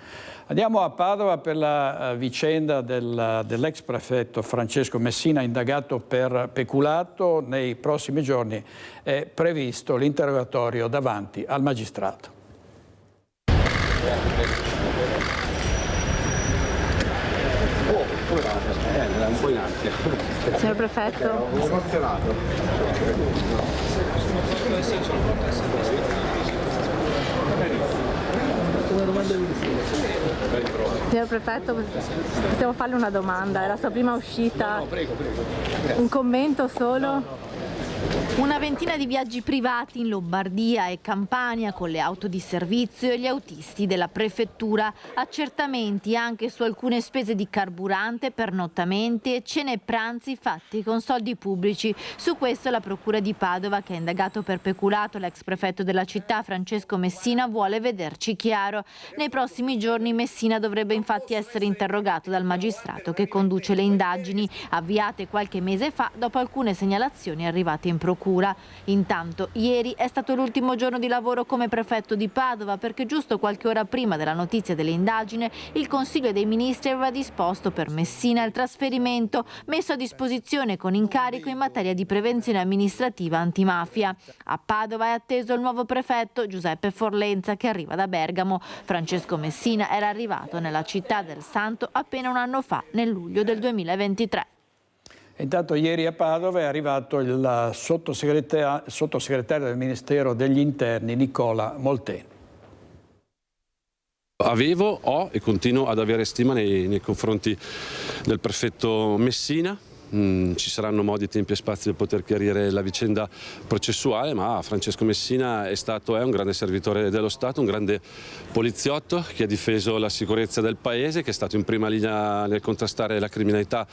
Andiamo a Padova per la vicenda dell'ex prefetto Francesco Messina, indagato per peculato. Nei prossimi giorni è previsto l'interrogatorio davanti al magistrato. Un po' in ansia. Signor prefetto. Signor prefetto, possiamo farle una domanda? È la sua prima uscita? No, prego. Un commento solo? Una ventina di viaggi privati in Lombardia e Campania con le auto di servizio e gli autisti della prefettura, accertamenti anche su alcune spese di carburante, pernottamenti e cene e pranzi fatti con soldi pubblici. Su questo la procura di Padova, che ha indagato per peculato l'ex prefetto della città Francesco Messina, vuole vederci chiaro. Nei prossimi giorni Messina dovrebbe infatti essere interrogato dal magistrato che conduce le indagini, avviate qualche mese fa dopo alcune segnalazioni arrivate in procura. Intanto ieri è stato l'ultimo giorno di lavoro come prefetto di Padova, perché giusto qualche ora prima della notizia dell'indagine il Consiglio dei Ministri aveva disposto per Messina il trasferimento messo a disposizione con incarico in materia di prevenzione amministrativa antimafia. A Padova è atteso il nuovo prefetto Giuseppe Forlenza, che arriva da Bergamo. Francesco Messina era arrivato nella città del Santo appena un anno fa, nel luglio del 2023. Intanto ieri a Padova è arrivato il sottosegretario del Ministero degli Interni Nicola Molteni. Ho e continuo ad avere stima nei confronti del prefetto Messina, ci saranno modi, tempi e spazi per poter chiarire la vicenda processuale, ma Francesco Messina è un grande servitore dello Stato, un grande poliziotto che ha difeso la sicurezza del paese, che è stato in prima linea nel contrastare la criminalità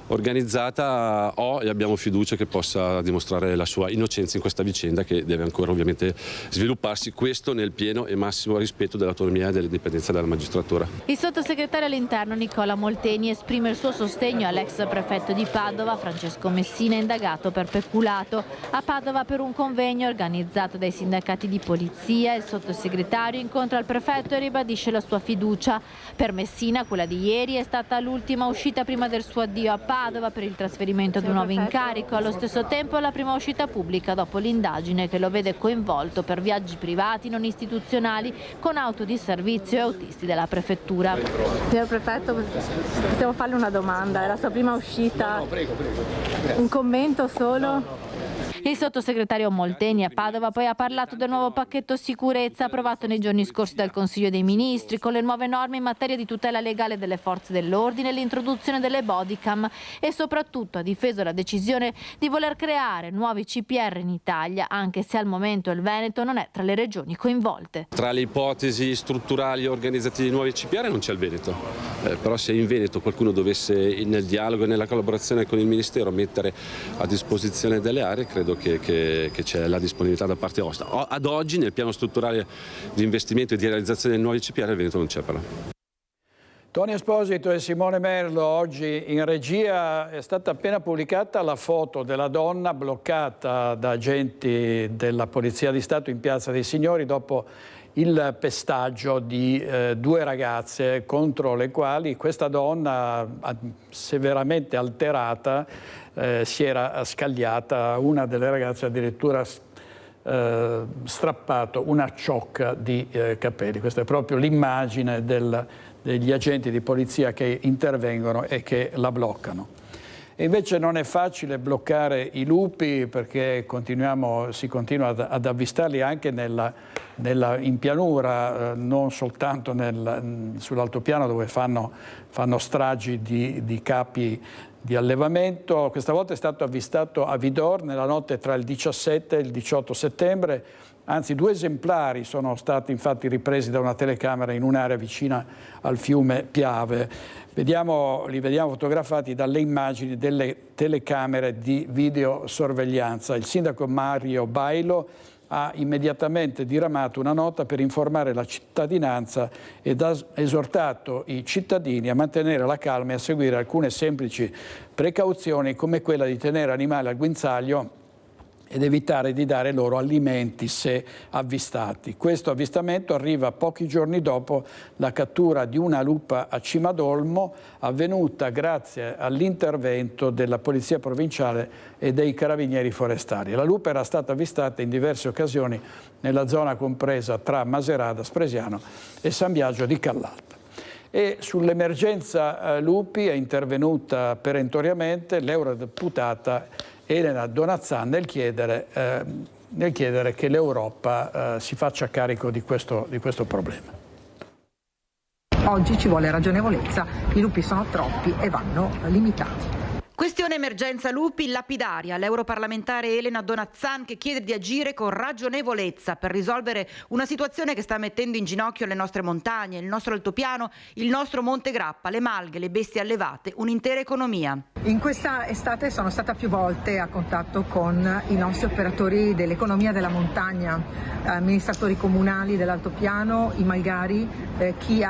organizzata. E abbiamo fiducia che possa dimostrare la sua innocenza in questa vicenda, che deve ancora ovviamente svilupparsi, questo nel pieno e massimo rispetto dell'autonomia e dell'indipendenza della magistratura. Il sottosegretario all'interno Nicola Molteni esprime il suo sostegno all'ex prefetto di Padova, Francesco Messina, indagato per peculato. A Padova, per un convegno organizzato dai sindacati di polizia, il sottosegretario incontra il prefetto e ribadisce la sua fiducia. Per Messina, quella di ieri è stata l'ultima uscita prima del suo addio a Padova per il trasferimento di un nuovo incarico. Allo stesso tempo la prima uscita pubblica dopo l'indagine che lo vede coinvolto per viaggi privati non istituzionali con auto di servizio e autisti della prefettura. Signor prefetto, possiamo farle una domanda? È la sua prima uscita? No, prego. Un commento solo? Il sottosegretario Molteni a Padova poi ha parlato del nuovo pacchetto sicurezza approvato nei giorni scorsi dal Consiglio dei Ministri, con le nuove norme in materia di tutela legale delle forze dell'ordine e l'introduzione delle bodycam, e soprattutto ha difeso la decisione di voler creare nuovi CPR in Italia, anche se al momento il Veneto non è tra le regioni coinvolte. Tra le ipotesi strutturali e organizzative di nuovi CPR non c'è il Veneto, però se in Veneto qualcuno dovesse nel dialogo e nella collaborazione con il Ministero mettere a disposizione delle aree, credo che c'è la disponibilità da parte nostra. Ad oggi nel piano strutturale di investimento e di realizzazione dei nuovi CPR il Veneto non c'è però. Tony Esposito e Simone Merlo, oggi in regia è stata appena pubblicata la foto della donna bloccata da agenti della Polizia di Stato in Piazza dei Signori dopo il pestaggio di due ragazze contro le quali questa donna, severamente alterata, si era scagliata. Una delle ragazze addirittura strappato una ciocca di capelli. Questa è proprio l'immagine degli agenti di polizia che intervengono e che la bloccano. E invece non è facile bloccare i lupi, perché si continua ad avvistarli anche in pianura, non soltanto sull'altopiano, dove fanno stragi di capi di allevamento. Questa volta è stato avvistato a Vidor nella notte tra il 17 e il 18 settembre. Anzi, 2 esemplari sono stati infatti ripresi da una telecamera in un'area vicina al fiume Piave. Li vediamo fotografati dalle immagini delle telecamere di videosorveglianza. Il sindaco Mario Bailo ha immediatamente diramato una nota per informare la cittadinanza ed ha esortato i cittadini a mantenere la calma e a seguire alcune semplici precauzioni, come quella di tenere animali al guinzaglio ed evitare di dare loro alimenti se avvistati. Questo avvistamento arriva pochi giorni dopo la cattura di una lupa a Cimadolmo, avvenuta grazie all'intervento della Polizia Provinciale e dei Carabinieri Forestali. La lupa era stata avvistata in diverse occasioni nella zona compresa tra Maserata, Spresiano e San Biagio di Callalta. E sull'emergenza lupi è intervenuta perentoriamente l'eurodeputata Elena Donazzan nel chiedere che l'Europa si faccia carico di questo problema. Oggi ci vuole ragionevolezza, i lupi sono troppi e vanno limitati. Questione emergenza lupi lapidaria. L'europarlamentare Elena Donazzan che chiede di agire con ragionevolezza per risolvere una situazione che sta mettendo in ginocchio le nostre montagne, il nostro altopiano, il nostro Monte Grappa, le malghe, le bestie allevate, un'intera economia. In questa estate sono stata più volte a contatto con i nostri operatori dell'economia della montagna, amministratori comunali dell'altopiano, i malgari, chi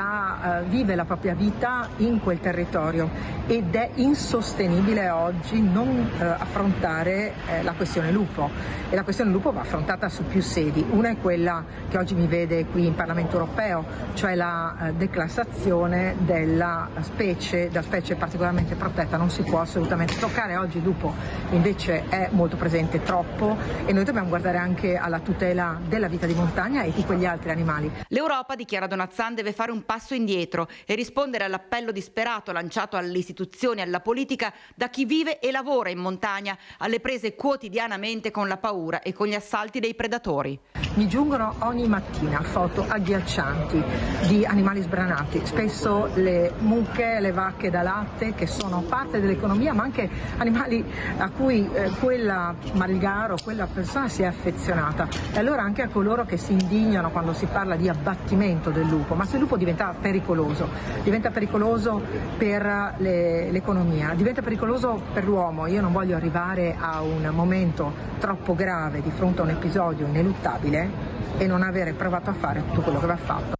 vive la propria vita in quel territorio, ed è insostenibile oggi non affrontare la questione lupo, e la questione lupo va affrontata su più sedi. Una è quella che oggi mi vede qui in Parlamento europeo, cioè la declassazione della specie particolarmente protetta. Non si può assolutamente toccare. Oggi il lupo invece è molto presente, troppo, e noi dobbiamo guardare anche alla tutela della vita di montagna e di quegli altri animali. L'Europa, dichiara Donazzan, deve fare un passo indietro e rispondere all'appello disperato lanciato alle istituzioni e alla politica da chi vive e lavora in montagna, alle prese quotidianamente con la paura e con gli assalti dei predatori. Mi giungono ogni mattina foto agghiaccianti di animali sbranati, spesso le mucche, le vacche da latte, che sono parte dell'economia, ma anche animali a cui quella malgaro, quella persona si è affezionata. E allora anche a coloro che si indignano quando si parla di abbattimento del lupo, ma se il lupo diventa pericoloso per l'economia, diventa pericoloso per l'uomo. Io non voglio arrivare a un momento troppo grave di fronte a un episodio ineluttabile e non avere provato a fare tutto quello che va fatto.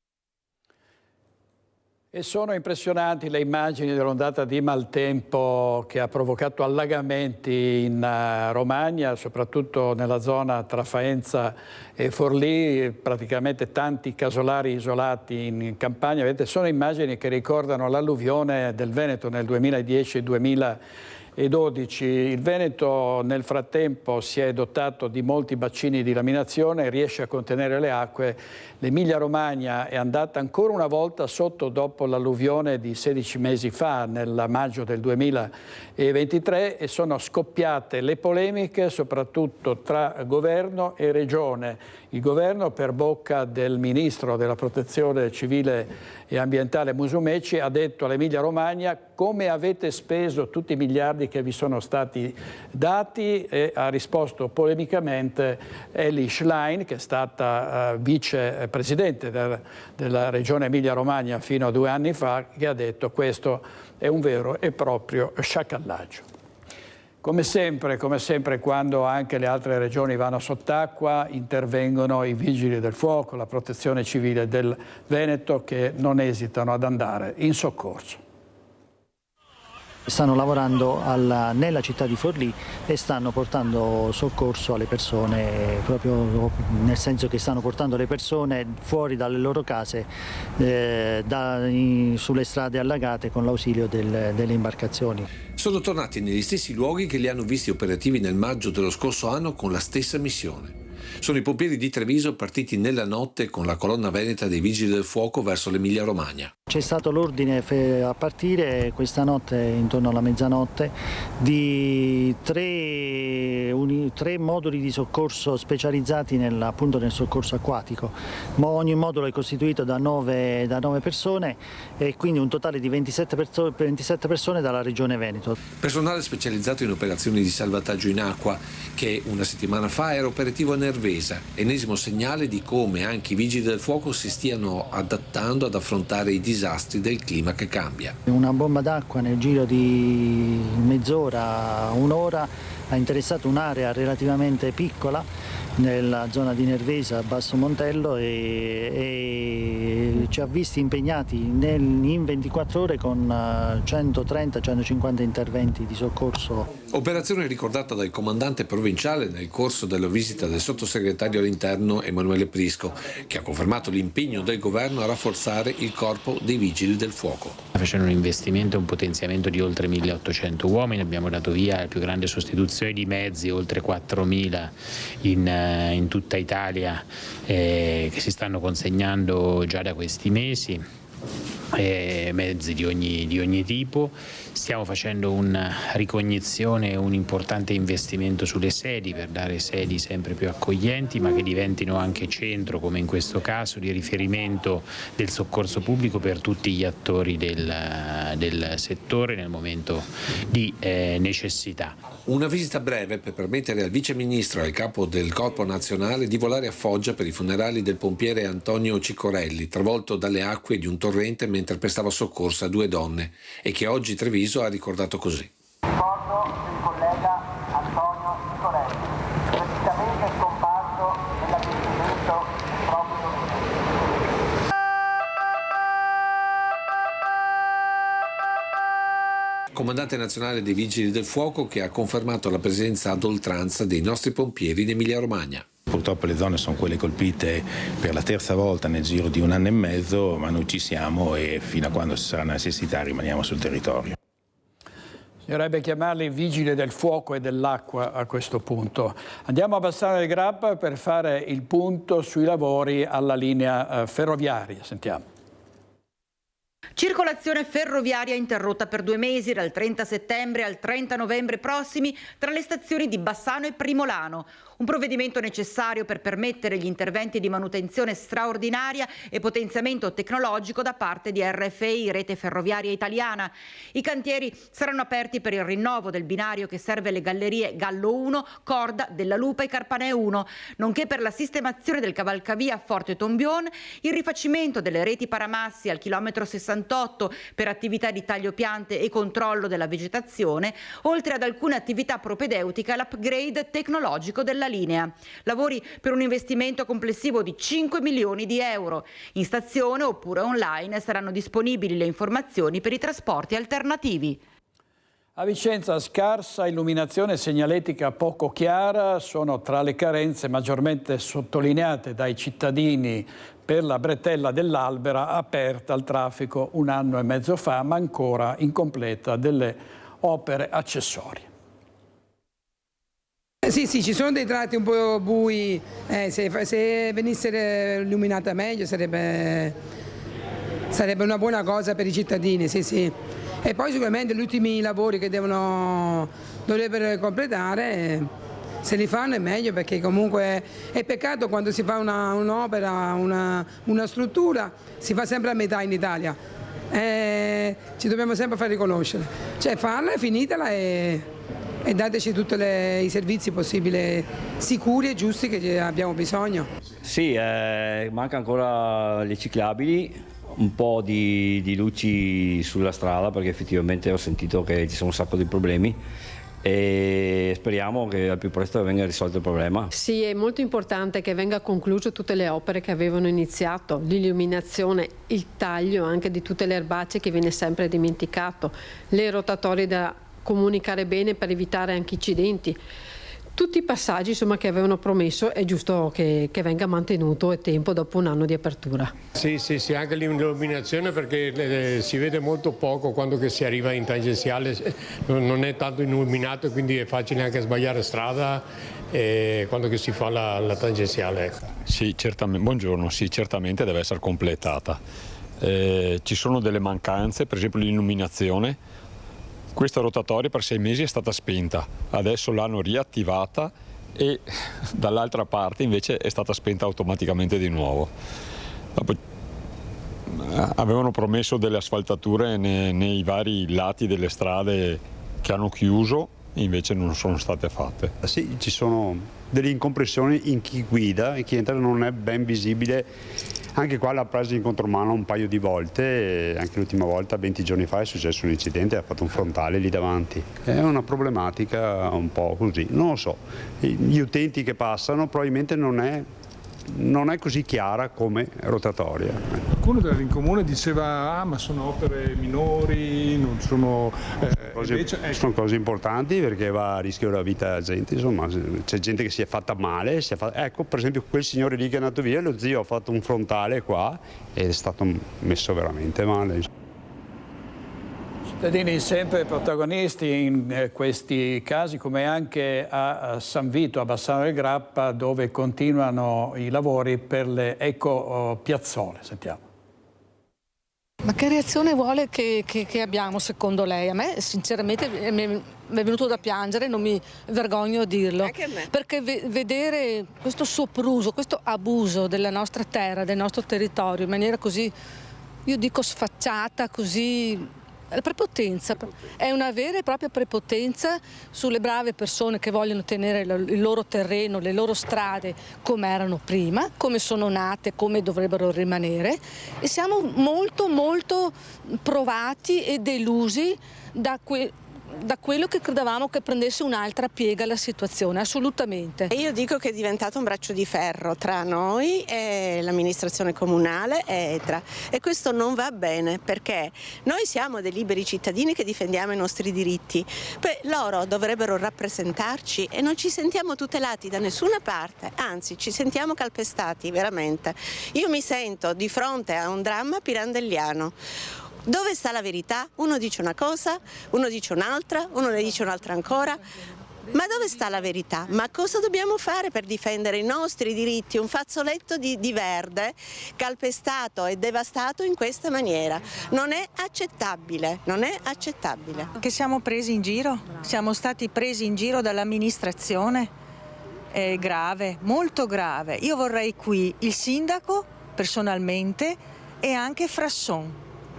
E sono impressionanti le immagini dell'ondata di maltempo che ha provocato allagamenti in Romagna, soprattutto nella zona tra Faenza e Forlì, praticamente tanti casolari isolati in campagna. Vedete, sono immagini che ricordano l'alluvione del Veneto nel 2010-2012. Il Veneto nel frattempo si è dotato di molti bacini di laminazione, riesce a contenere le acque. L'Emilia Romagna è andata ancora una volta sotto dopo l'alluvione di 16 mesi fa, nel maggio del 2023, e sono scoppiate le polemiche soprattutto tra governo e regione. Il governo, per bocca del ministro della protezione civile e ambientale Musumeci, ha detto all'Emilia Romagna: come avete speso tutti i miliardi che vi sono stati dati? E ha risposto polemicamente Eli Schlein, che è stata vicepresidente della regione Emilia Romagna fino a 2 anni fa, che ha detto: questo è un vero e proprio sciacallaggio. Come sempre, quando anche le altre regioni vanno sott'acqua, intervengono i vigili del fuoco, la protezione civile del Veneto, che non esitano ad andare in soccorso. Stanno lavorando nella città di Forlì e stanno portando soccorso alle persone, proprio nel senso che stanno portando le persone fuori dalle loro case sulle strade allagate con l'ausilio delle imbarcazioni. Sono tornati negli stessi luoghi che li hanno visti operativi nel maggio dello scorso anno con la stessa missione. Sono i pompieri di Treviso partiti nella notte con la colonna veneta dei Vigili del Fuoco verso l'Emilia Romagna. C'è stato l'ordine a partire questa notte, intorno alla mezzanotte, di tre moduli di soccorso specializzati appunto nel soccorso acquatico. Ogni modulo è costituito da 9 persone e quindi un totale di 27 persone dalla regione Veneto. Personale specializzato in operazioni di salvataggio in acqua che una settimana fa era operativo a Nervesa, ennesimo segnale di come anche i Vigili del Fuoco si stiano adattando ad affrontare i disastri del clima che cambia. Una bomba d'acqua nel giro di mezz'ora, un'ora, ha interessato un'area relativamente piccola nella zona di Nervesa, Basso Montello, e ci ha visti impegnati in 24 ore con 130-150 interventi di soccorso. Operazione ricordata dal comandante provinciale nel corso della visita del sottosegretario all'interno Emanuele Prisco, che ha confermato l'impegno del governo a rafforzare il corpo dei Vigili del Fuoco. Facendo un investimento e un potenziamento di oltre 1.800 uomini, abbiamo dato via la più grande sostituzione di mezzi, oltre 4.000 in tutta Italia, che si stanno consegnando già da questi mesi, mezzi di ogni tipo. Stiamo facendo una ricognizione e un importante investimento sulle sedi per dare sedi sempre più accoglienti, ma che diventino anche centro, come in questo caso, di riferimento del soccorso pubblico per tutti gli attori del settore nel momento di necessità. Una visita breve per permettere al vice ministro e al capo del Corpo Nazionale di volare a Foggia per i funerali del pompiere Antonio Ciccorelli, travolto dalle acque di un torrente mentre prestava soccorso a 2 donne, e che oggi Treviso ha ricordato così. Ricordo il collega Antonio Ciccorelli, tragicamente scomparso nell'avvenimento proprio domenica. Comandante nazionale dei Vigili del Fuoco, che ha confermato la presenza ad oltranza dei nostri pompieri in Emilia Romagna. Purtroppo le zone sono quelle colpite per la terza volta nel giro di 1 anno e mezzo, ma noi ci siamo e fino a quando ci sarà necessità rimaniamo sul territorio. Bisognerebbe chiamarli vigili del fuoco e dell'acqua a questo punto. Andiamo a Bassano del Grappa per fare il punto sui lavori alla linea ferroviaria. Sentiamo. Circolazione ferroviaria interrotta per 2 mesi, dal 30 settembre al 30 novembre prossimi, tra le stazioni di Bassano e Primolano. Un provvedimento necessario per permettere gli interventi di manutenzione straordinaria e potenziamento tecnologico da parte di RFI, Rete Ferroviaria Italiana. I cantieri saranno aperti per il rinnovo del binario che serve le gallerie Gallo 1, Corda, Della Lupa e Carpaneo 1, nonché per la sistemazione del cavalcavia Forte Tombion, il rifacimento delle reti paramassi al chilometro 68 per attività di taglio piante e controllo della vegetazione, oltre ad alcune attività propedeutiche all'upgrade tecnologico della linea. Lavori per un investimento complessivo di 5 milioni di euro. In stazione oppure online saranno disponibili le informazioni per i trasporti alternativi. A Vicenza scarsa illuminazione segnaletica poco chiara sono tra le carenze maggiormente sottolineate dai cittadini per la bretella dell'Albera aperta al traffico 1 anno e mezzo fa, ma ancora incompleta delle opere accessorie. Sì, ci sono dei tratti un po' bui, se venisse illuminata meglio sarebbe una buona cosa per i cittadini, sì. E poi sicuramente gli ultimi lavori che dovrebbero completare, se li fanno è meglio, perché comunque è peccato quando si fa un'opera, una struttura, si fa sempre a metà in Italia. Ci dobbiamo sempre far riconoscere, cioè farla e finitela e dateci tutti i servizi possibili sicuri e giusti che abbiamo bisogno. Sì, manca ancora le ciclabili, un po' di luci sulla strada, perché effettivamente ho sentito che ci sono un sacco di problemi e speriamo che al più presto venga risolto il problema. Sì, è molto importante che venga concluso tutte le opere che avevano iniziato, l'illuminazione, il taglio anche di tutte le erbacce che viene sempre dimenticato, le rotatorie da comunicare bene per evitare anche incidenti. Tutti i passaggi insomma, che avevano promesso è giusto che venga mantenuto a tempo dopo 1 anno di apertura. Sì, anche l'illuminazione, perché si vede molto poco quando che si arriva in tangenziale, non è tanto illuminato, quindi è facile anche sbagliare strada quando che si fa la tangenziale. Sì, certamente, buongiorno, sì, certamente deve essere completata. Ci sono delle mancanze, per esempio l'illuminazione. Questa rotatoria per 6 mesi è stata spenta, adesso l'hanno riattivata e dall'altra parte invece è stata spenta automaticamente di nuovo. Dopo, avevano promesso delle asfaltature nei vari lati delle strade che hanno chiuso, invece non sono state fatte. Sì, ci sono delle incompressioni in chi guida e chi entra non è ben visibile. Anche qua l'ha presa in contromano un paio di volte, anche l'ultima volta 20 giorni fa è successo un incidente, ha fatto un frontale lì davanti. È una problematica un po' così, non lo so. Gli utenti che passano probabilmente non è così chiara come rotatoria. Qualcuno dell'Incomune diceva ma sono opere minori, non sono... Sono cose importanti perché va a rischio la vita della gente, insomma c'è gente che si è fatta male, ecco per esempio quel signore lì che è andato via, lo zio ha fatto un frontale qua ed è stato messo veramente male. Cittadini sempre protagonisti in questi casi, come anche a San Vito, a Bassano del Grappa, dove continuano i lavori per le ecopiazzole. Sentiamo. Ma che reazione vuole che abbiamo secondo lei? A me sinceramente mi è venuto da piangere, non mi vergogno a dirlo, perché vedere questo sopruso, questo abuso della nostra terra, del nostro territorio in maniera così, io dico sfacciata, così... La prepotenza, è una vera e propria prepotenza sulle brave persone che vogliono tenere il loro terreno, le loro strade come erano prima, come sono nate, come dovrebbero rimanere, e siamo molto provati e delusi da quello che credevamo che prendesse un'altra piega la situazione, assolutamente. Io dico che è diventato un braccio di ferro tra noi e l'amministrazione comunale e ETRA, e questo non va bene, perché noi siamo dei liberi cittadini che difendiamo i nostri diritti. Poi loro dovrebbero rappresentarci e non ci sentiamo tutelati da nessuna parte, anzi ci sentiamo calpestati veramente. Io mi sento di fronte a un dramma pirandelliano. Dove sta la verità? Uno dice una cosa, uno dice un'altra, uno ne dice un'altra ancora. Ma dove sta la verità? Ma cosa dobbiamo fare per difendere i nostri diritti? Un fazzoletto di verde calpestato e devastato in questa maniera. Non è accettabile, non è accettabile. Che siamo presi in giro? Siamo stati presi in giro dall'amministrazione? è grave, molto grave. Io vorrei qui il sindaco personalmente e anche Frasson,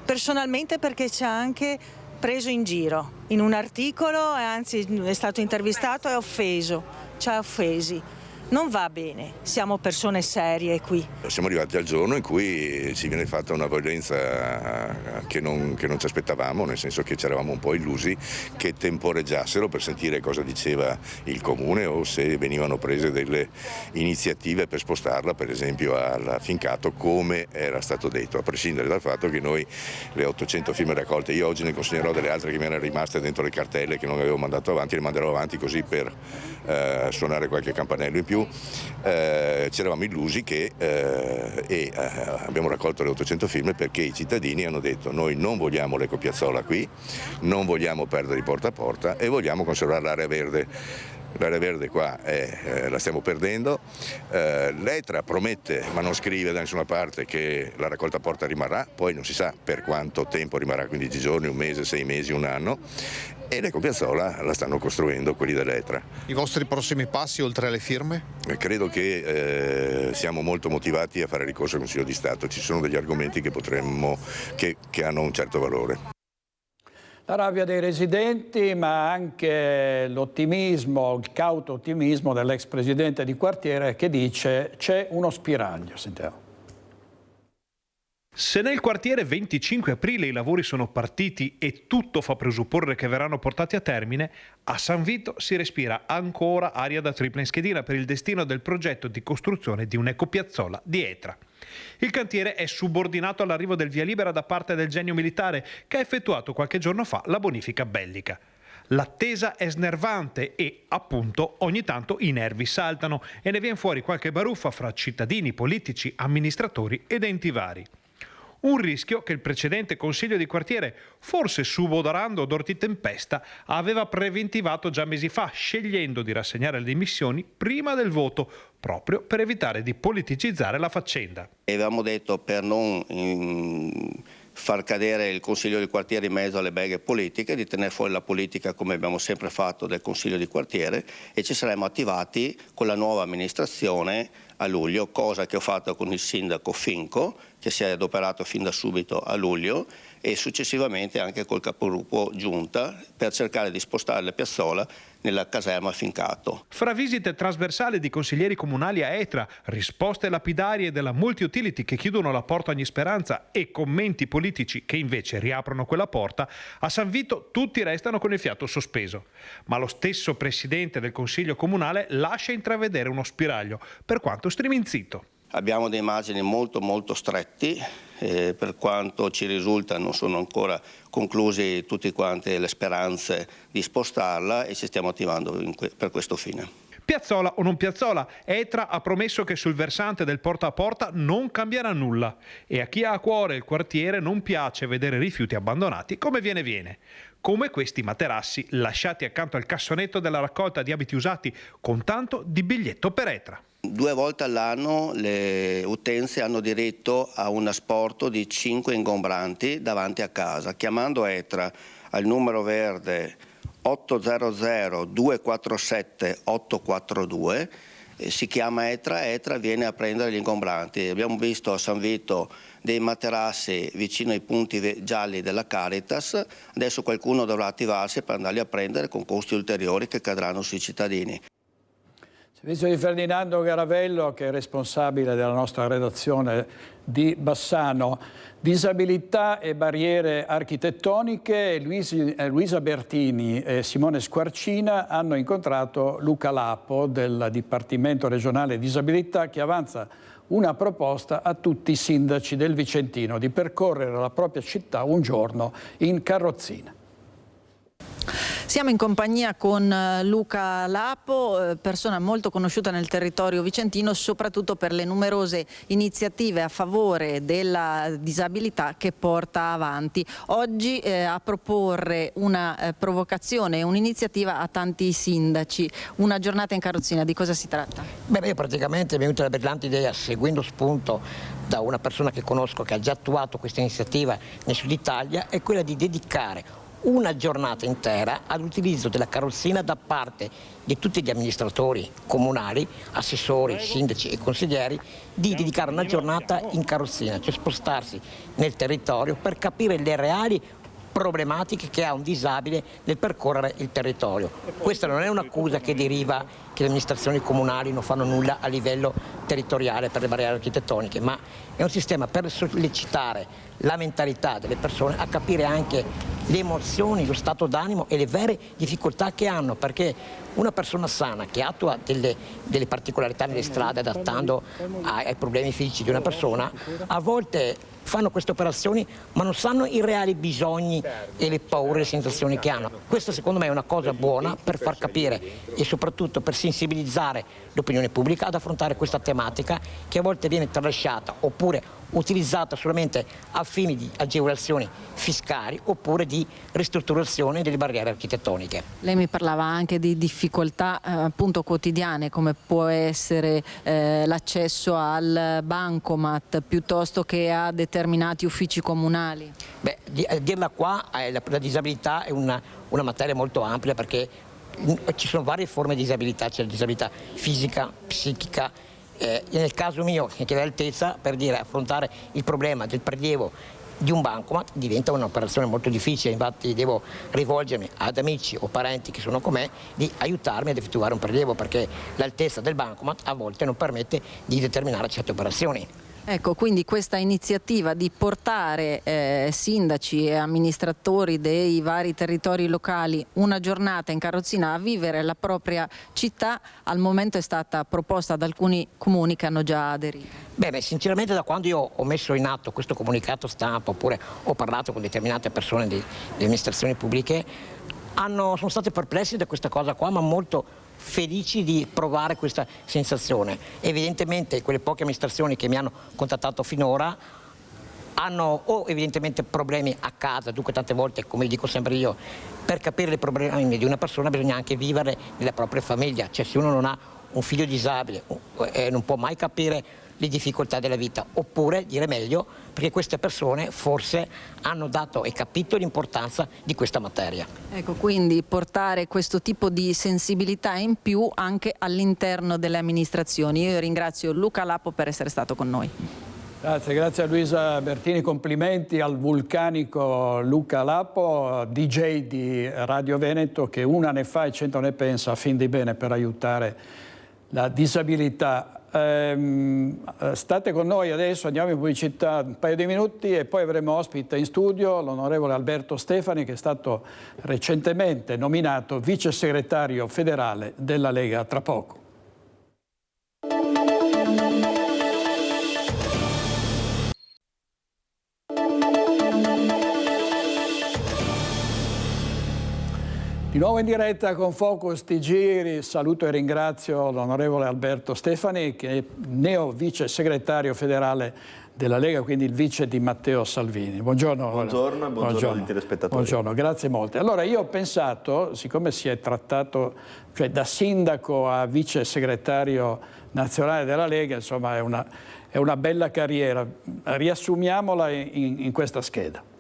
personalmente perché ci ha anche preso in giro in un articolo, anzi è stato intervistato e offeso, ci ha offesi. Non va bene, siamo persone serie qui. Siamo arrivati al giorno in cui ci viene fatta una violenza che non ci aspettavamo, nel senso che ci eravamo un po' illusi che temporeggiassero per sentire cosa diceva il comune o se venivano prese delle iniziative per spostarla, per esempio al Fincato, come era stato detto, a prescindere dal fatto che noi le 800 firme raccolte, io oggi ne consegnerò delle altre che mi erano rimaste dentro le cartelle che non avevo mandato avanti, le manderò avanti così per suonare qualche campanello in più. Ci eravamo illusi che abbiamo raccolto le 800 firme perché i cittadini hanno detto: noi non vogliamo l'ecopiazzola qui, non vogliamo perdere il porta a porta e vogliamo conservare l'area verde. L'area verde qua la stiamo perdendo. L'Etra promette ma non scrive da nessuna parte che la raccolta a porta rimarrà, poi non si sa per quanto tempo rimarrà, 15 giorni, un mese, 6 mesi, un anno, e l'ecopiazzola la stanno costruendo quelli dell'Etra. I vostri prossimi passi oltre alle firme? Credo che siamo molto motivati a fare ricorso al Consiglio di Stato, ci sono degli argomenti che hanno un certo valore. La rabbia dei residenti, ma anche l'ottimismo, il cauto ottimismo dell'ex presidente di quartiere che dice c'è uno spiraglio. Sentiamo. Se nel quartiere 25 aprile i lavori sono partiti e tutto fa presupporre che verranno portati a termine, a San Vito si respira ancora aria da tripla in schedina per il destino del progetto di costruzione di un'ecopiazzola di Etra. Il cantiere è subordinato all'arrivo del via libera da parte del Genio Militare, che ha effettuato qualche giorno fa la bonifica bellica. L'attesa è snervante e, appunto, ogni tanto i nervi saltano e ne viene fuori qualche baruffa fra cittadini, politici, amministratori ed enti vari. Un rischio che il precedente consiglio di quartiere, forse subodorando odor di tempesta, aveva preventivato già mesi fa, scegliendo di rassegnare le dimissioni prima del voto, proprio per evitare di politicizzare la faccenda. Avevamo detto, per non far cadere il consiglio di quartiere in mezzo alle beghe politiche, di tenere fuori la politica come abbiamo sempre fatto del consiglio di quartiere, e ci saremmo attivati con la nuova amministrazione a luglio, cosa che ho fatto con il sindaco Finco, che si è adoperato fin da subito a luglio, e successivamente anche col capogruppo Giunta, per cercare di spostare la piazzola nella caserma Fincato. Fra visite trasversali di consiglieri comunali a Etra, risposte lapidarie della multi-utility che chiudono la porta a ogni speranza e commenti politici che invece riaprono quella porta, a San Vito tutti restano con il fiato sospeso. Ma lo stesso presidente del consiglio comunale lascia intravedere uno spiraglio, per quanto striminzito. Abbiamo dei margini molto stretti, per quanto ci risulta non sono ancora conclusi tutte quante le speranze di spostarla e ci stiamo attivando per questo fine. Piazzola o non piazzola, Etra ha promesso che sul versante del porta a porta non cambierà nulla e a chi ha a cuore il quartiere non piace vedere rifiuti abbandonati come viene. Come questi materassi lasciati accanto al cassonetto della raccolta di abiti usati con tanto di biglietto per Etra. 2 volte all'anno le utenze hanno diritto a un asporto di 5 ingombranti davanti a casa. Chiamando Etra al numero verde 800 247 842 si chiama Etra viene a prendere gli ingombranti. Abbiamo visto a San Vito dei materassi vicino ai punti gialli della Caritas, adesso qualcuno dovrà attivarsi per andarli a prendere con costi ulteriori che cadranno sui cittadini. Servizio di Ferdinando Garavello, che è responsabile della nostra redazione di Bassano. Disabilità e barriere architettoniche, Luisa Bertini e Simone Squarcina hanno incontrato Luca Lapo del Dipartimento Regionale Disabilità, che avanza una proposta a tutti i sindaci del Vicentino di percorrere la propria città un giorno in carrozzina. Siamo in compagnia con Luca Lapo, persona molto conosciuta nel territorio vicentino soprattutto per le numerose iniziative a favore della disabilità che porta avanti. Oggi a proporre una provocazione e un'iniziativa a tanti sindaci, una giornata in carrozzina, di cosa si tratta? Io praticamente mi è venuta la brillante idea, seguendo spunto da una persona che conosco che ha già attuato questa iniziativa nel Sud Italia, è quella di dedicare una giornata intera all'utilizzo della carrozzina da parte di tutti gli amministratori comunali, assessori, sindaci e consiglieri, di dedicare una giornata in carrozzina, cioè spostarsi nel territorio per capire le reali problematiche che ha un disabile nel percorrere il territorio. Questa non è un'accusa che deriva che le amministrazioni comunali non fanno nulla a livello territoriale per le barriere architettoniche, ma è un sistema per sollecitare la mentalità delle persone a capire anche le emozioni, lo stato d'animo e le vere difficoltà che hanno, perché una persona sana che attua delle particolarità nelle strade adattando ai problemi fisici di una persona, a volte fanno queste operazioni ma non sanno i reali bisogni e le paure e le sensazioni che hanno. Questo secondo me è una cosa buona per far capire e soprattutto per sensibilizzare l'opinione pubblica ad affrontare questa tematica che a volte viene tralasciata oppure utilizzata solamente a fini di agevolazioni fiscali oppure di ristrutturazione delle barriere architettoniche. Lei mi parlava anche di difficoltà appunto quotidiane, come può essere l'accesso al bancomat piuttosto che a determinati uffici comunali. Beh, dirla qua, la disabilità è una materia molto ampia, perché ci sono varie forme di disabilità, c'è la disabilità fisica, psichica. Nel caso mio, che è l'altezza, per dire affrontare il problema del prelievo di un bancomat diventa un'operazione molto difficile, infatti devo rivolgermi ad amici o parenti che sono con me di aiutarmi ad effettuare un prelievo, perché l'altezza del bancomat a volte non permette di determinare certe operazioni. Ecco, quindi questa iniziativa di portare sindaci e amministratori dei vari territori locali una giornata in carrozzina a vivere la propria città, al momento è stata proposta da alcuni comuni che hanno già aderito. Beh, sinceramente da quando io ho messo in atto questo comunicato stampa oppure ho parlato con determinate persone delle amministrazioni pubbliche, sono state perplessi da questa cosa qua, ma molto felici di provare questa sensazione. Evidentemente quelle poche amministrazioni che mi hanno contattato finora hanno o evidentemente problemi a casa, dunque tante volte, come dico sempre io, per capire i problemi di una persona bisogna anche vivere nella propria famiglia, cioè se uno non ha un figlio disabile non può mai capire le difficoltà della vita, oppure dire meglio, perché queste persone forse hanno dato e capito l'importanza di questa materia. Ecco, quindi portare questo tipo di sensibilità in più anche all'interno delle amministrazioni. Io ringrazio Luca Lapo per essere stato con noi. Grazie a Luisa Bertini, complimenti al vulcanico Luca Lapo, DJ di Radio Veneto, che una ne fa e 100 ne pensa a fin di bene per aiutare la disabilità. State con noi adesso, andiamo in pubblicità un paio di minuti e poi avremo ospite in studio l'onorevole Alberto Stefani, che è stato recentemente nominato vice segretario federale della Lega. Tra poco. Di nuovo in diretta con Focus TG, saluto e ringrazio l'onorevole Alberto Stefani, che è neo vice segretario federale della Lega, quindi il vice di Matteo Salvini. Buongiorno. Buongiorno ai telespettatori. Buongiorno, grazie molte. Allora io ho pensato, siccome si è trattato, cioè da sindaco a vice segretario nazionale della Lega, insomma è una bella carriera, riassumiamola in questa scheda.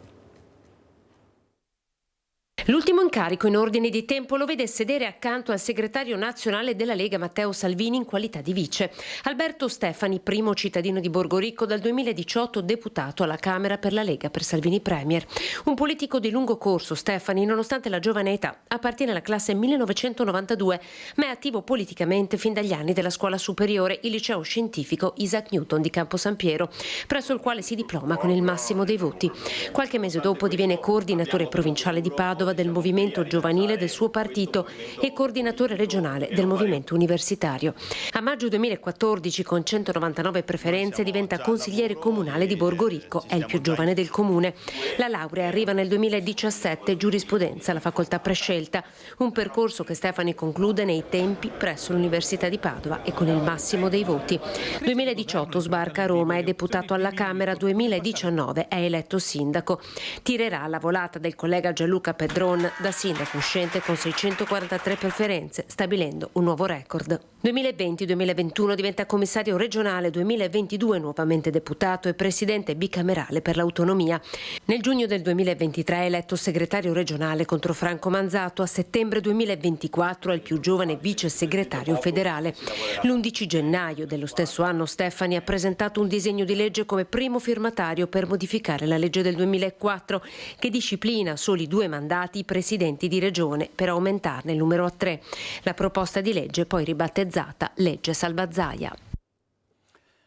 L'ultimo incarico in ordine di tempo lo vede sedere accanto al segretario nazionale della Lega Matteo Salvini in qualità di vice. Alberto Stefani, primo cittadino di Borgoricco, dal 2018 deputato alla Camera per la Lega per Salvini Premier. Un politico di lungo corso, Stefani, nonostante la giovane età, appartiene alla classe 1992, ma è attivo politicamente fin dagli anni della scuola superiore, il liceo scientifico Isaac Newton di Campo San Piero, presso il quale si diploma con il massimo dei voti. Qualche mese dopo diviene coordinatore provinciale di Padova del movimento giovanile del suo partito e coordinatore regionale del movimento universitario. A maggio 2014, con 199 preferenze, diventa consigliere comunale di Borgoricco, è il più giovane del comune. La laurea arriva nel 2017, giurisprudenza alla facoltà prescelta, un percorso che Stefani conclude nei tempi presso l'Università di Padova e con il massimo dei voti. 2018 sbarca a Roma, è deputato alla Camera, 2019 è eletto sindaco. Tirerà la volata del collega Gianluca Pedroni Tron da sindaco uscente con 643 preferenze, stabilendo un nuovo record. 2020-2021 diventa commissario regionale, 2022 nuovamente deputato e presidente bicamerale per l'autonomia. Nel giugno del 2023 è eletto segretario regionale contro Franco Manzato, a settembre 2024 è il più giovane vice segretario federale. L'11 gennaio dello stesso anno Stefani ha presentato un disegno di legge come primo firmatario per modificare la legge del 2004 che disciplina a soli 2 mandati i presidenti di regione per aumentarne il numero a 3. La proposta di legge poi ribattezzata legge Salvazzaia.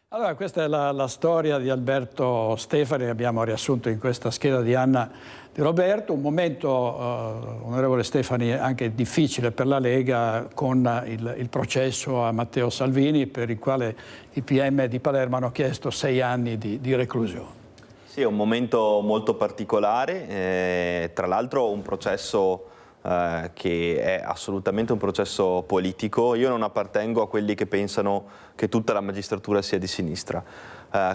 Allora, questa è la storia di Alberto Stefani, che abbiamo riassunto in questa scheda di Anna Di Roberto. Un momento, onorevole Stefani, anche difficile per la Lega, con il processo a Matteo Salvini, per il quale i PM di Palermo hanno chiesto 6 anni di reclusione. Sì, è un momento molto particolare, tra l'altro un processo che è assolutamente un processo politico. Io non appartengo a quelli che pensano che tutta la magistratura sia di sinistra.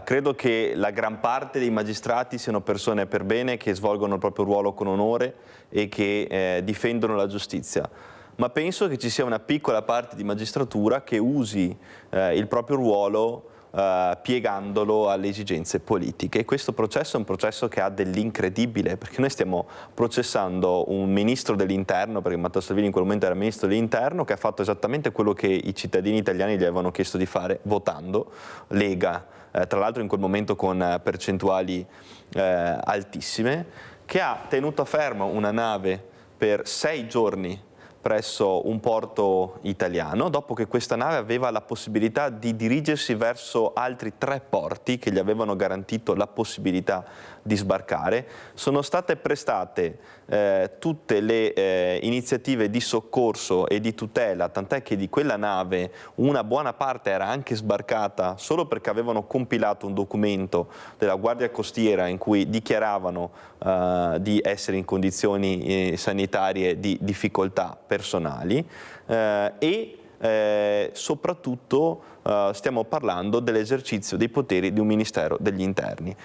Credo che la gran parte dei magistrati siano persone per bene, che svolgono il proprio ruolo con onore e che difendono la giustizia. Ma penso che ci sia una piccola parte di magistratura che usi il proprio ruolo piegandolo alle esigenze politiche. E questo processo è un processo che ha dell'incredibile, perché noi stiamo processando un ministro dell'interno, perché Matteo Salvini in quel momento era ministro dell'interno, che ha fatto esattamente quello che i cittadini italiani gli avevano chiesto di fare votando, Lega, tra l'altro in quel momento con percentuali altissime, che ha tenuto fermo una nave per 6 giorni presso un porto italiano, dopo che questa nave aveva la possibilità di dirigersi verso altri 3 porti che gli avevano garantito la possibilità di sbarcare. Sono state prestate tutte le iniziative di soccorso e di tutela, tant'è che di quella nave una buona parte era anche sbarcata solo perché avevano compilato un documento della Guardia Costiera in cui dichiaravano di essere in condizioni sanitarie di difficoltà personali e soprattutto stiamo parlando dell'esercizio dei poteri di un Ministero degli Interni.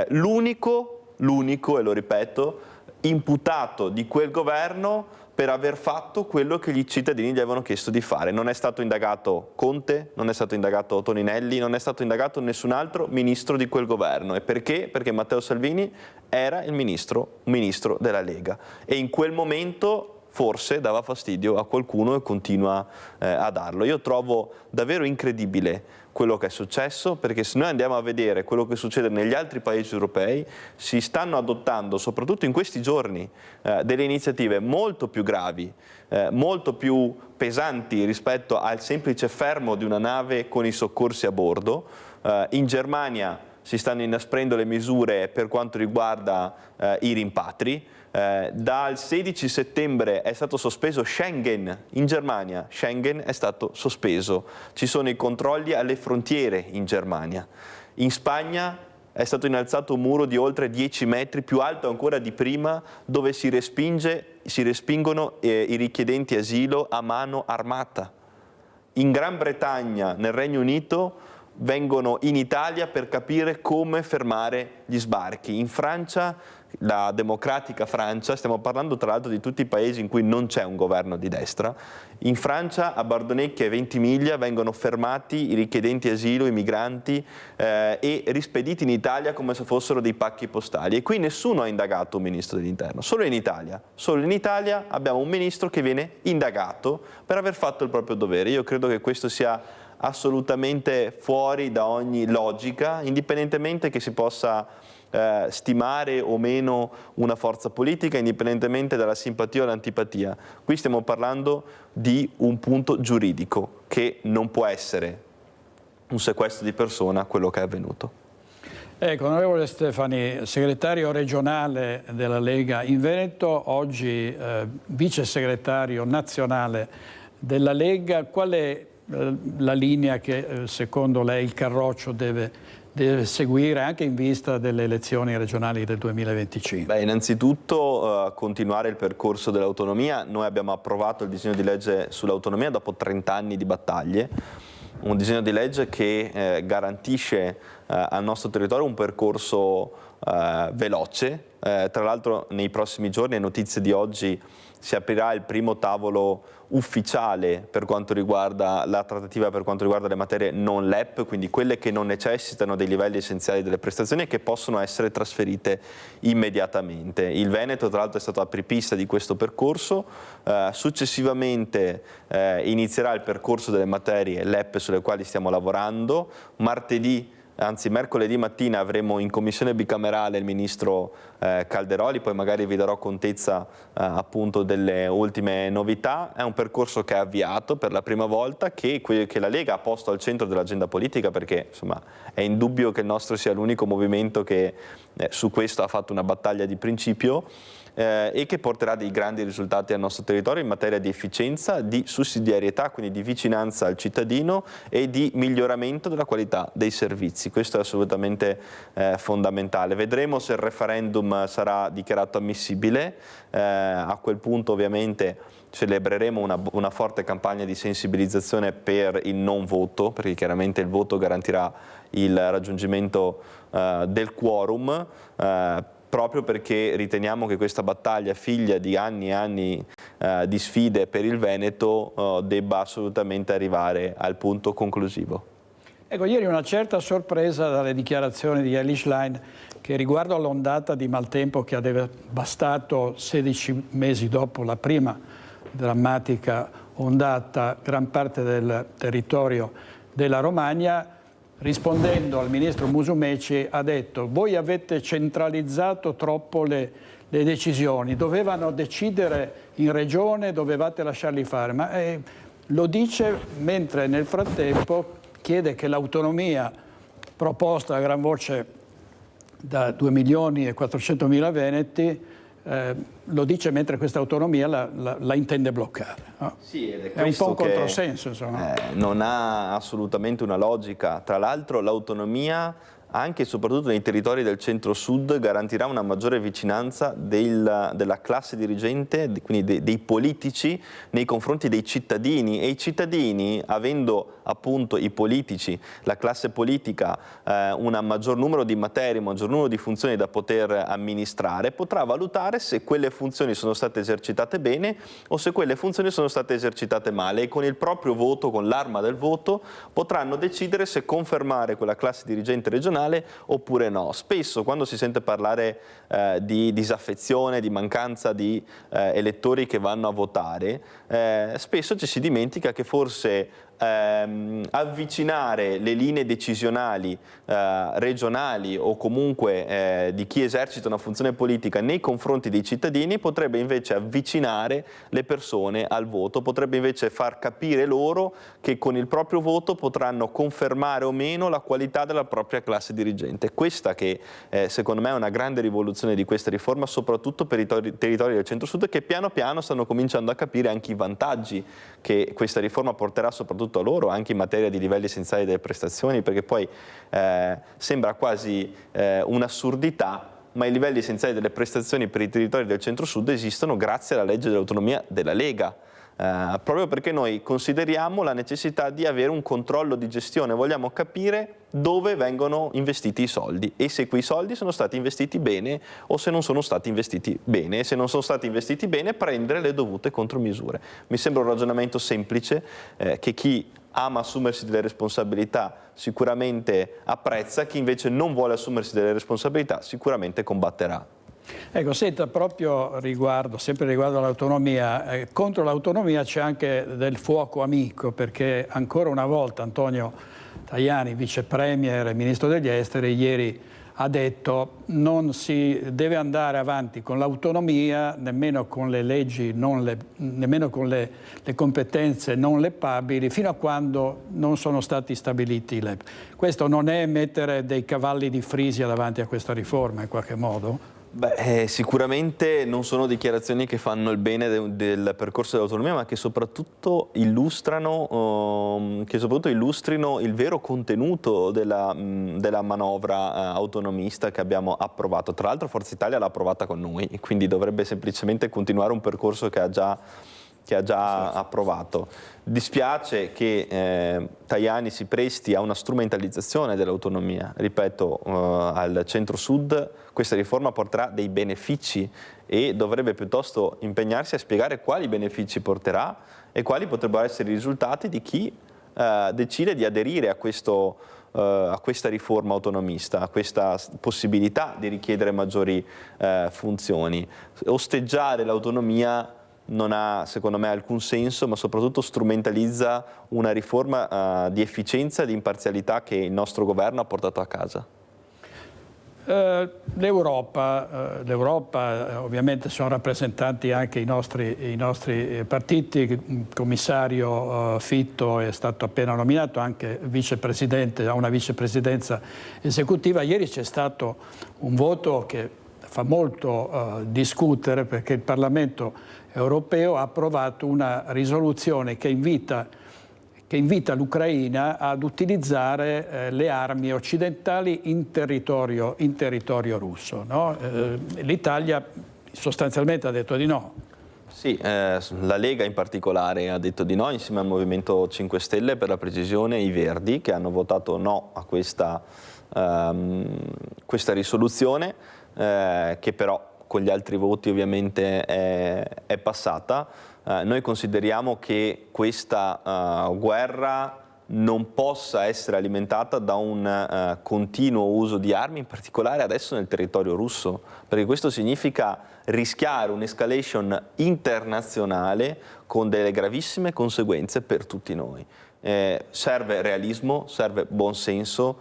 L'unico, e lo ripeto, imputato di quel governo per aver fatto quello che i cittadini gli avevano chiesto di fare. Non è stato indagato Conte, non è stato indagato Toninelli, non è stato indagato nessun altro ministro di quel governo. E perché? Perché Matteo Salvini era il ministro della Lega e in quel momento forse dava fastidio a qualcuno e continua a darlo. Io trovo davvero incredibile quello che è successo, perché se noi andiamo a vedere quello che succede negli altri paesi europei, si stanno adottando, soprattutto in questi giorni, delle iniziative molto più gravi, molto più pesanti rispetto al semplice fermo di una nave con i soccorsi a bordo. In Germania si stanno inasprendo le misure per quanto riguarda i rimpatri. Dal 16 settembre è stato sospeso Schengen in Germania, Schengen è stato sospeso, ci sono i controlli alle frontiere in Germania. In Spagna è stato innalzato un muro di oltre 10 metri, più alto ancora di prima, dove si respingono i richiedenti asilo a mano armata. In Gran Bretagna, nel Regno Unito, vengono in Italia per capire come fermare gli sbarchi. In Francia, la democratica Francia, stiamo parlando tra l'altro di tutti i paesi in cui non c'è un governo di destra, in Francia a Bardonecchia e Ventimiglia vengono fermati i richiedenti asilo, i migranti e rispediti in Italia come se fossero dei pacchi postali. E qui nessuno ha indagato un ministro dell'interno, solo in Italia abbiamo un ministro che viene indagato per aver fatto il proprio dovere. Io credo che questo sia assolutamente fuori da ogni logica, indipendentemente che si possa stimare o meno una forza politica, indipendentemente dalla simpatia o l'antipatia. Qui stiamo parlando di un punto giuridico che non può essere un sequestro di persona quello che è avvenuto. Ecco, onorevole Stefani, segretario regionale della Lega in Veneto, oggi vice segretario nazionale della Lega, qual è la linea che secondo lei il Carroccio deve seguire anche in vista delle elezioni regionali del 2025? Beh, innanzitutto continuare il percorso dell'autonomia. Noi abbiamo approvato il disegno di legge sull'autonomia dopo 30 anni di battaglie, un disegno di legge che garantisce al nostro territorio un percorso veloce. Tra l'altro nei prossimi giorni, notizie di oggi, si aprirà il primo tavolo ufficiale per quanto riguarda la trattativa, per quanto riguarda le materie non LEP, quindi quelle che non necessitano dei livelli essenziali delle prestazioni e che possono essere trasferite immediatamente. Il Veneto tra l'altro è stato apripista di questo percorso, successivamente inizierà il percorso delle materie LEP sulle quali stiamo lavorando. Mercoledì mattina avremo in commissione bicamerale il ministro Calderoli, poi magari vi darò contezza appunto delle ultime novità. È un percorso che è avviato per la prima volta, che la Lega ha posto al centro dell'agenda politica, perché insomma è indubbio che il nostro sia l'unico movimento che su questo ha fatto una battaglia di principio, e che porterà dei grandi risultati al nostro territorio in materia di efficienza, di sussidiarietà, quindi di vicinanza al cittadino e di miglioramento della qualità dei servizi. Questo è assolutamente fondamentale. Vedremo se il referendum sarà dichiarato ammissibile. A quel punto ovviamente celebreremo una forte campagna di sensibilizzazione per il non voto, perché chiaramente il voto garantirà il raggiungimento del quorum, proprio perché riteniamo che questa battaglia, figlia di anni e anni di sfide per il Veneto, debba assolutamente arrivare al punto conclusivo. Ecco, ieri una certa sorpresa dalle dichiarazioni di Elly Schlein, che riguardo all'ondata di maltempo che ha devastato 16 mesi dopo la prima drammatica ondata gran parte del territorio della Romagna, rispondendo al ministro Musumeci ha detto: voi avete centralizzato troppo le decisioni, dovevano decidere in regione, dovevate lasciarli fare. Ma lo dice mentre nel frattempo chiede che l'autonomia proposta a gran voce da 2.400.000 veneti, lo dice mentre questa autonomia la intende bloccare. No? Sì, è un po' un controsenso, insomma. Non ha assolutamente una logica. Tra l'altro l'autonomia, anche e soprattutto nei territori del centro-sud, garantirà una maggiore vicinanza della classe dirigente, quindi dei politici, nei confronti dei cittadini, e i cittadini, avendo appunto i politici, la classe politica, un maggior numero di materie, un maggior numero di funzioni da poter amministrare, potrà valutare se quelle funzioni sono state esercitate bene o se quelle funzioni sono state esercitate male, e con il proprio voto, con l'arma del voto, potranno decidere se confermare quella classe dirigente regionale oppure no. Spesso quando si sente parlare di disaffezione, di mancanza di elettori che vanno a votare, spesso ci si dimentica che forse avvicinare le linee decisionali regionali o comunque di chi esercita una funzione politica nei confronti dei cittadini potrebbe invece avvicinare le persone al voto, potrebbe invece far capire loro che con il proprio voto potranno confermare o meno la qualità della propria classe dirigente. Questa che secondo me è una grande rivoluzione di questa riforma, soprattutto per i territori del centro-sud, che piano piano stanno cominciando a capire anche i vantaggi che questa riforma porterà soprattutto a loro, anche in materia di livelli essenziali delle prestazioni, perché poi sembra quasi un'assurdità, ma i livelli essenziali delle prestazioni per i territori del centro-sud esistono grazie alla legge dell'autonomia della Lega. Proprio perché noi consideriamo la necessità di avere un controllo di gestione, vogliamo capire dove vengono investiti i soldi e se quei soldi sono stati investiti bene o se non sono stati investiti bene, e se non sono stati investiti bene prendere le dovute contromisure. Mi sembra un ragionamento semplice che chi ama assumersi delle responsabilità sicuramente apprezza, chi invece non vuole assumersi delle responsabilità sicuramente combatterà. Ecco, senta, proprio sempre riguardo all'autonomia, contro l'autonomia c'è anche del fuoco amico, perché ancora una volta Antonio Tajani, vice premier e ministro degli esteri, ieri ha detto non si deve andare avanti con l'autonomia nemmeno con le leggi, nemmeno con le competenze non leppabili, fino a quando non sono stati stabiliti i LEP. Questo non è mettere dei cavalli di Frisia davanti a questa riforma in qualche modo? Beh, sicuramente non sono dichiarazioni che fanno il bene del percorso dell'autonomia, ma che soprattutto illustrino il vero contenuto della manovra autonomista che abbiamo approvato. Tra l'altro Forza Italia l'ha approvata con noi, quindi dovrebbe semplicemente continuare un percorso che ha già che ha già approvato. Dispiace che Tajani si presti a una strumentalizzazione dell'autonomia. Ripeto, al centro-sud questa riforma porterà dei benefici e dovrebbe piuttosto impegnarsi a spiegare quali benefici porterà e quali potrebbero essere i risultati di chi decide di aderire a questa riforma autonomista, a questa possibilità di richiedere maggiori funzioni. Osteggiare l'autonomia non ha, secondo me, alcun senso, ma soprattutto strumentalizza una riforma di efficienza e di imparzialità che il nostro governo ha portato a casa. L'Europa, ovviamente sono rappresentanti anche i nostri partiti. Il commissario Fitto è stato appena nominato, anche vicepresidente, ha una vicepresidenza esecutiva. Ieri c'è stato un voto che fa molto discutere, perché il Parlamento europeo ha approvato una risoluzione che invita l'Ucraina ad utilizzare le armi occidentali in territorio russo, no? L'Italia sostanzialmente ha detto di no. Sì, la Lega in particolare ha detto di no, insieme al Movimento 5 Stelle, per la precisione i Verdi, che hanno votato no a questa risoluzione, che però con gli altri voti ovviamente è passata. Noi consideriamo che questa guerra non possa essere alimentata da un continuo uso di armi, in particolare adesso nel territorio russo, perché questo significa rischiare un'escalation internazionale con delle gravissime conseguenze per tutti noi. Serve realismo, serve buonsenso,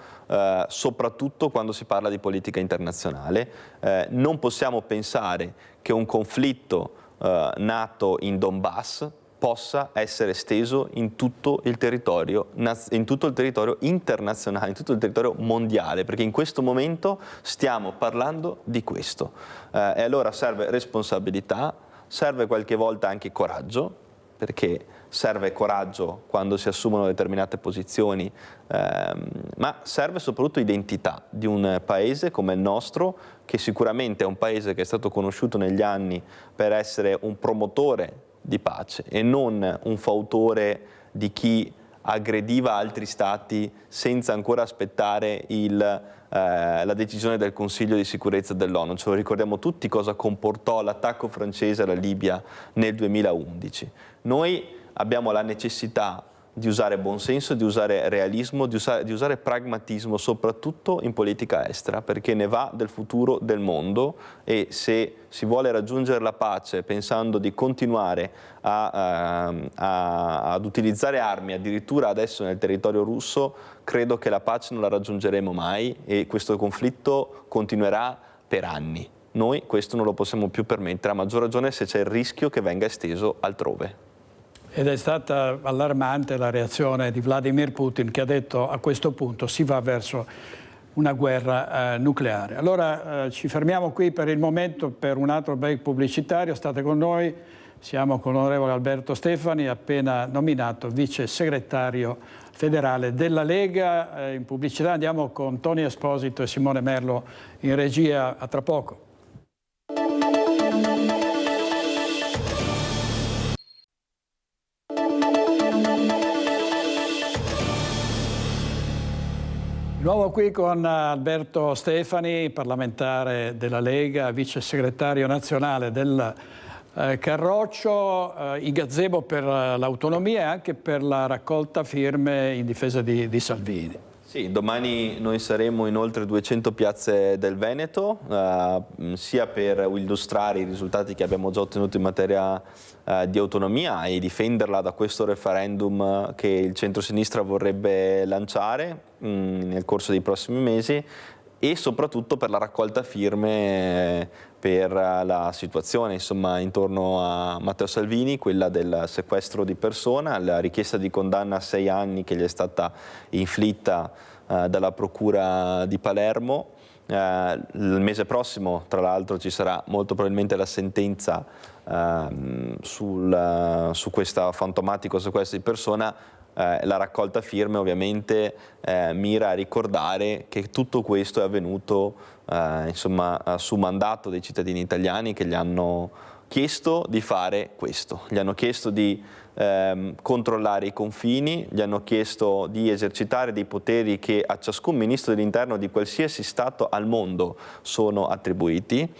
soprattutto quando si parla di politica internazionale. Non possiamo pensare che un conflitto nato in Donbass possa essere esteso in tutto il territorio internazionale, in tutto il territorio mondiale, perché in questo momento stiamo parlando di questo. E allora serve responsabilità, serve qualche volta anche coraggio, perché serve coraggio quando si assumono determinate posizioni, ma serve soprattutto identità di un paese come il nostro, che sicuramente è un paese che è stato conosciuto negli anni per essere un promotore di pace e non un fautore di chi aggrediva altri stati senza ancora aspettare la decisione del Consiglio di sicurezza dell'ONU. Ce lo ricordiamo tutti cosa comportò l'attacco francese alla Libia nel 2011. Noi abbiamo la necessità di usare buonsenso, di usare realismo, di usare pragmatismo, soprattutto in politica estera, perché ne va del futuro del mondo, e se si vuole raggiungere la pace pensando di continuare ad utilizzare armi, addirittura adesso nel territorio russo, credo che la pace non la raggiungeremo mai e questo conflitto continuerà per anni. Noi questo non lo possiamo più permettere, a maggior ragione se c'è il rischio che venga esteso altrove. Ed è stata allarmante la reazione di Vladimir Putin, che ha detto a questo punto si va verso una guerra nucleare. Allora ci fermiamo qui per il momento per un altro break pubblicitario. State con noi, siamo con l'onorevole Alberto Stefani, appena nominato vice segretario federale della Lega. In pubblicità andiamo con Tony Esposito e Simone Merlo in regia. A tra poco. Di nuovo qui con Alberto Stefani, parlamentare della Lega, vice segretario nazionale del Carroccio, i gazebo per l'autonomia e anche per la raccolta firme in difesa di Salvini. Sì, domani noi saremo in oltre 200 piazze del Veneto, sia per illustrare i risultati che abbiamo già ottenuto in materia di autonomia e difenderla da questo referendum che il centro-sinistra vorrebbe lanciare nel corso dei prossimi mesi, e soprattutto per la raccolta firme per la situazione intorno a Matteo Salvini, quella del sequestro di persona, la richiesta di condanna a 6 anni che gli è stata inflitta dalla Procura di Palermo. Il mese prossimo, tra l'altro, ci sarà molto probabilmente la sentenza su questo fantomatico sequestro di persona. La raccolta firme ovviamente mira a ricordare che tutto questo è avvenuto su mandato dei cittadini italiani che gli hanno chiesto di fare questo, gli hanno chiesto di controllare i confini, gli hanno chiesto di esercitare dei poteri che a ciascun ministro dell'interno di qualsiasi Stato al mondo sono attribuiti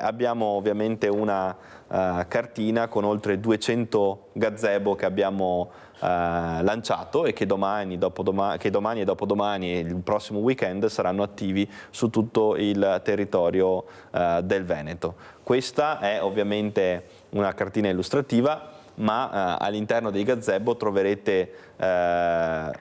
abbiamo ovviamente una cartina con oltre 200 gazebo che abbiamo lanciato e che domani e dopodomani e il prossimo weekend saranno attivi su tutto il territorio del Veneto. Questa è ovviamente una cartina illustrativa, ma all'interno dei gazebo troverete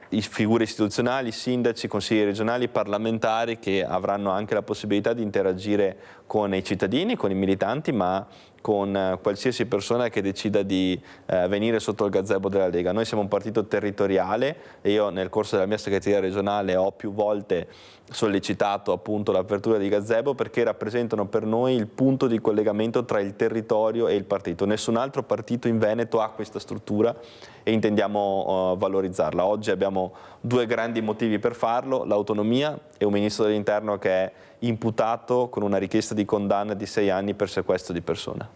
figure istituzionali, sindaci, consigli regionali, parlamentari che avranno anche la possibilità di interagire con i cittadini, con i militanti, ma con qualsiasi persona che decida di venire sotto il gazebo della Lega. Noi siamo un partito territoriale e io nel corso della mia segreteria regionale ho più volte sollecitato appunto l'apertura di gazebo perché rappresentano per noi il punto di collegamento tra il territorio e il partito. Nessun altro partito in Veneto ha questa struttura e intendiamo valorizzarla. Oggi abbiamo due grandi motivi per farlo: l'autonomia e un ministro dell'interno che è imputato con una richiesta di condanna di 6 anni per sequestro di persona.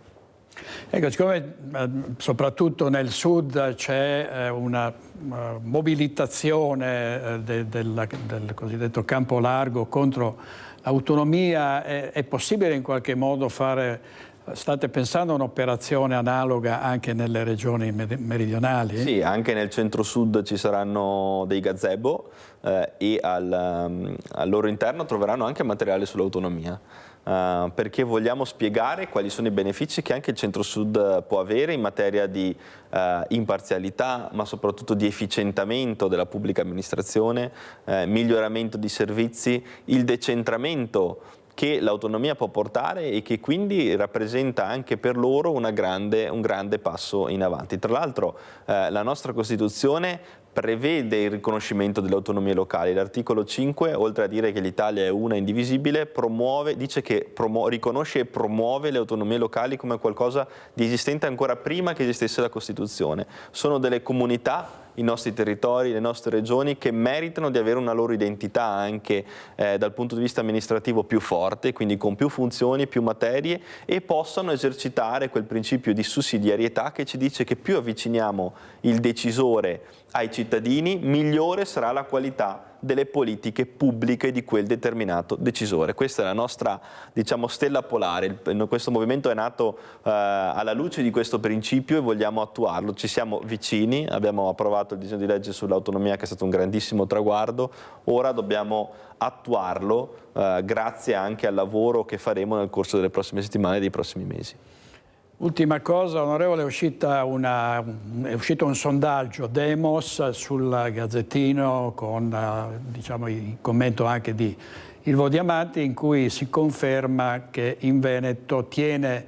Ecco, siccome soprattutto nel sud c'è una mobilitazione del cosiddetto campo largo contro l'autonomia, è possibile in qualche modo state pensando a un'operazione analoga anche nelle regioni meridionali? Sì, anche nel centro-sud ci saranno dei gazebo e al loro interno troveranno anche materiale sull'autonomia. Perché vogliamo spiegare quali sono i benefici che anche il centro-sud può avere in materia di imparzialità, ma soprattutto di efficientamento della pubblica amministrazione, miglioramento di servizi, il decentramento che l'autonomia può portare e che quindi rappresenta anche per loro un grande passo in avanti. Tra l'altro la nostra Costituzione prevede il riconoscimento delle autonomie locali. L'articolo 5, oltre a dire che l'Italia è una e indivisibile, dice che riconosce e promuove le autonomie locali come qualcosa di esistente ancora prima che esistesse la Costituzione. Sono delle comunità, i nostri territori, le nostre regioni, che meritano di avere una loro identità anche dal punto di vista amministrativo più forte, quindi con più funzioni, più materie, e possano esercitare quel principio di sussidiarietà che ci dice che più avviciniamo il decisore ai cittadini, migliore sarà la qualità delle politiche pubbliche di quel determinato decisore. Questa è la nostra, diciamo, stella polare. Questo movimento è nato alla luce di questo principio e vogliamo attuarlo. Ci siamo vicini, abbiamo approvato il disegno di legge sull'autonomia che è stato un grandissimo traguardo, ora dobbiamo attuarlo grazie anche al lavoro che faremo nel corso delle prossime settimane e dei prossimi mesi. Ultima cosa, onorevole, è uscito un sondaggio Demos sul Gazzettino con diciamo, il commento anche di Ilvo Diamanti, in cui si conferma che in Veneto tiene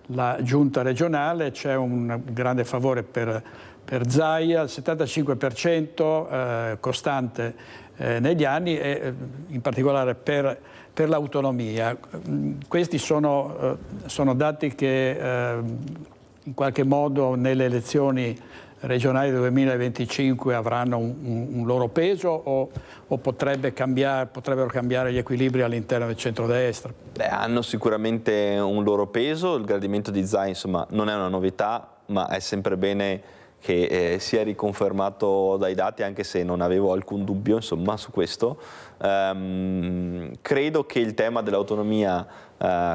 la giunta regionale, c'è un grande favore per Zaia, il 75% costante negli anni e in particolare per l'autonomia. Questi sono dati che in qualche modo nelle elezioni regionali del 2025 avranno un loro peso o potrebbero cambiare gli equilibri all'interno del centrodestra? Hanno sicuramente un loro peso. Il gradimento di Zaia, insomma, non è una novità, ma è sempre bene che sia riconfermato dai dati, anche se non avevo alcun dubbio, insomma, su questo. Credo che il tema dell'autonomia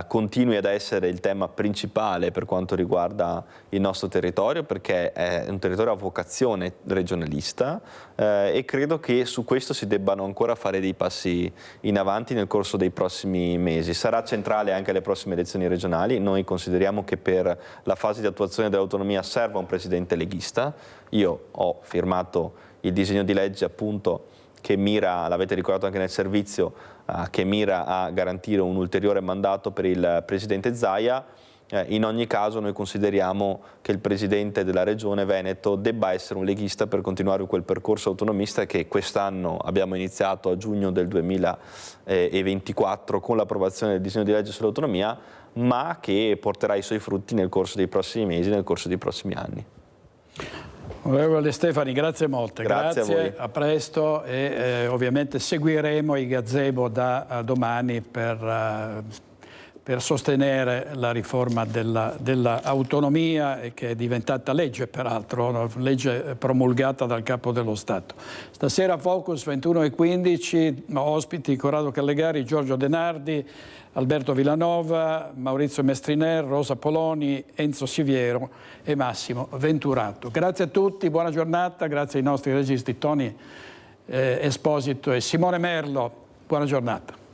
continui ad essere il tema principale per quanto riguarda il nostro territorio, perché è un territorio a vocazione regionalista e credo che su questo si debbano ancora fare dei passi in avanti nel corso dei prossimi mesi. Sarà centrale anche alle prossime elezioni regionali. Noi consideriamo che per la fase di attuazione dell'autonomia serva un presidente leghista. Io ho firmato il disegno di legge, appunto, che mira, l'avete ricordato anche nel servizio, che mira a garantire un ulteriore mandato per il presidente Zaia. In ogni caso noi consideriamo che il presidente della regione Veneto debba essere un leghista per continuare quel percorso autonomista che quest'anno abbiamo iniziato a giugno del 2024 con l'approvazione del disegno di legge sull'autonomia, ma che porterà i suoi frutti nel corso dei prossimi mesi, nel corso dei prossimi anni. Onorevole Stefani, grazie molte. Grazie a presto e ovviamente seguiremo i gazebo da domani per per sostenere la riforma dell'autonomia, che è diventata legge, peraltro, una legge promulgata dal Capo dello Stato. Stasera Focus 21:15, ospiti Corrado Callegari, Giorgio Denardi, Alberto Villanova, Maurizio Mestriner, Rosa Poloni, Enzo Siviero e Massimo Venturato. Grazie a tutti, buona giornata, grazie ai nostri registi Tony Esposito e Simone Merlo. Buona giornata.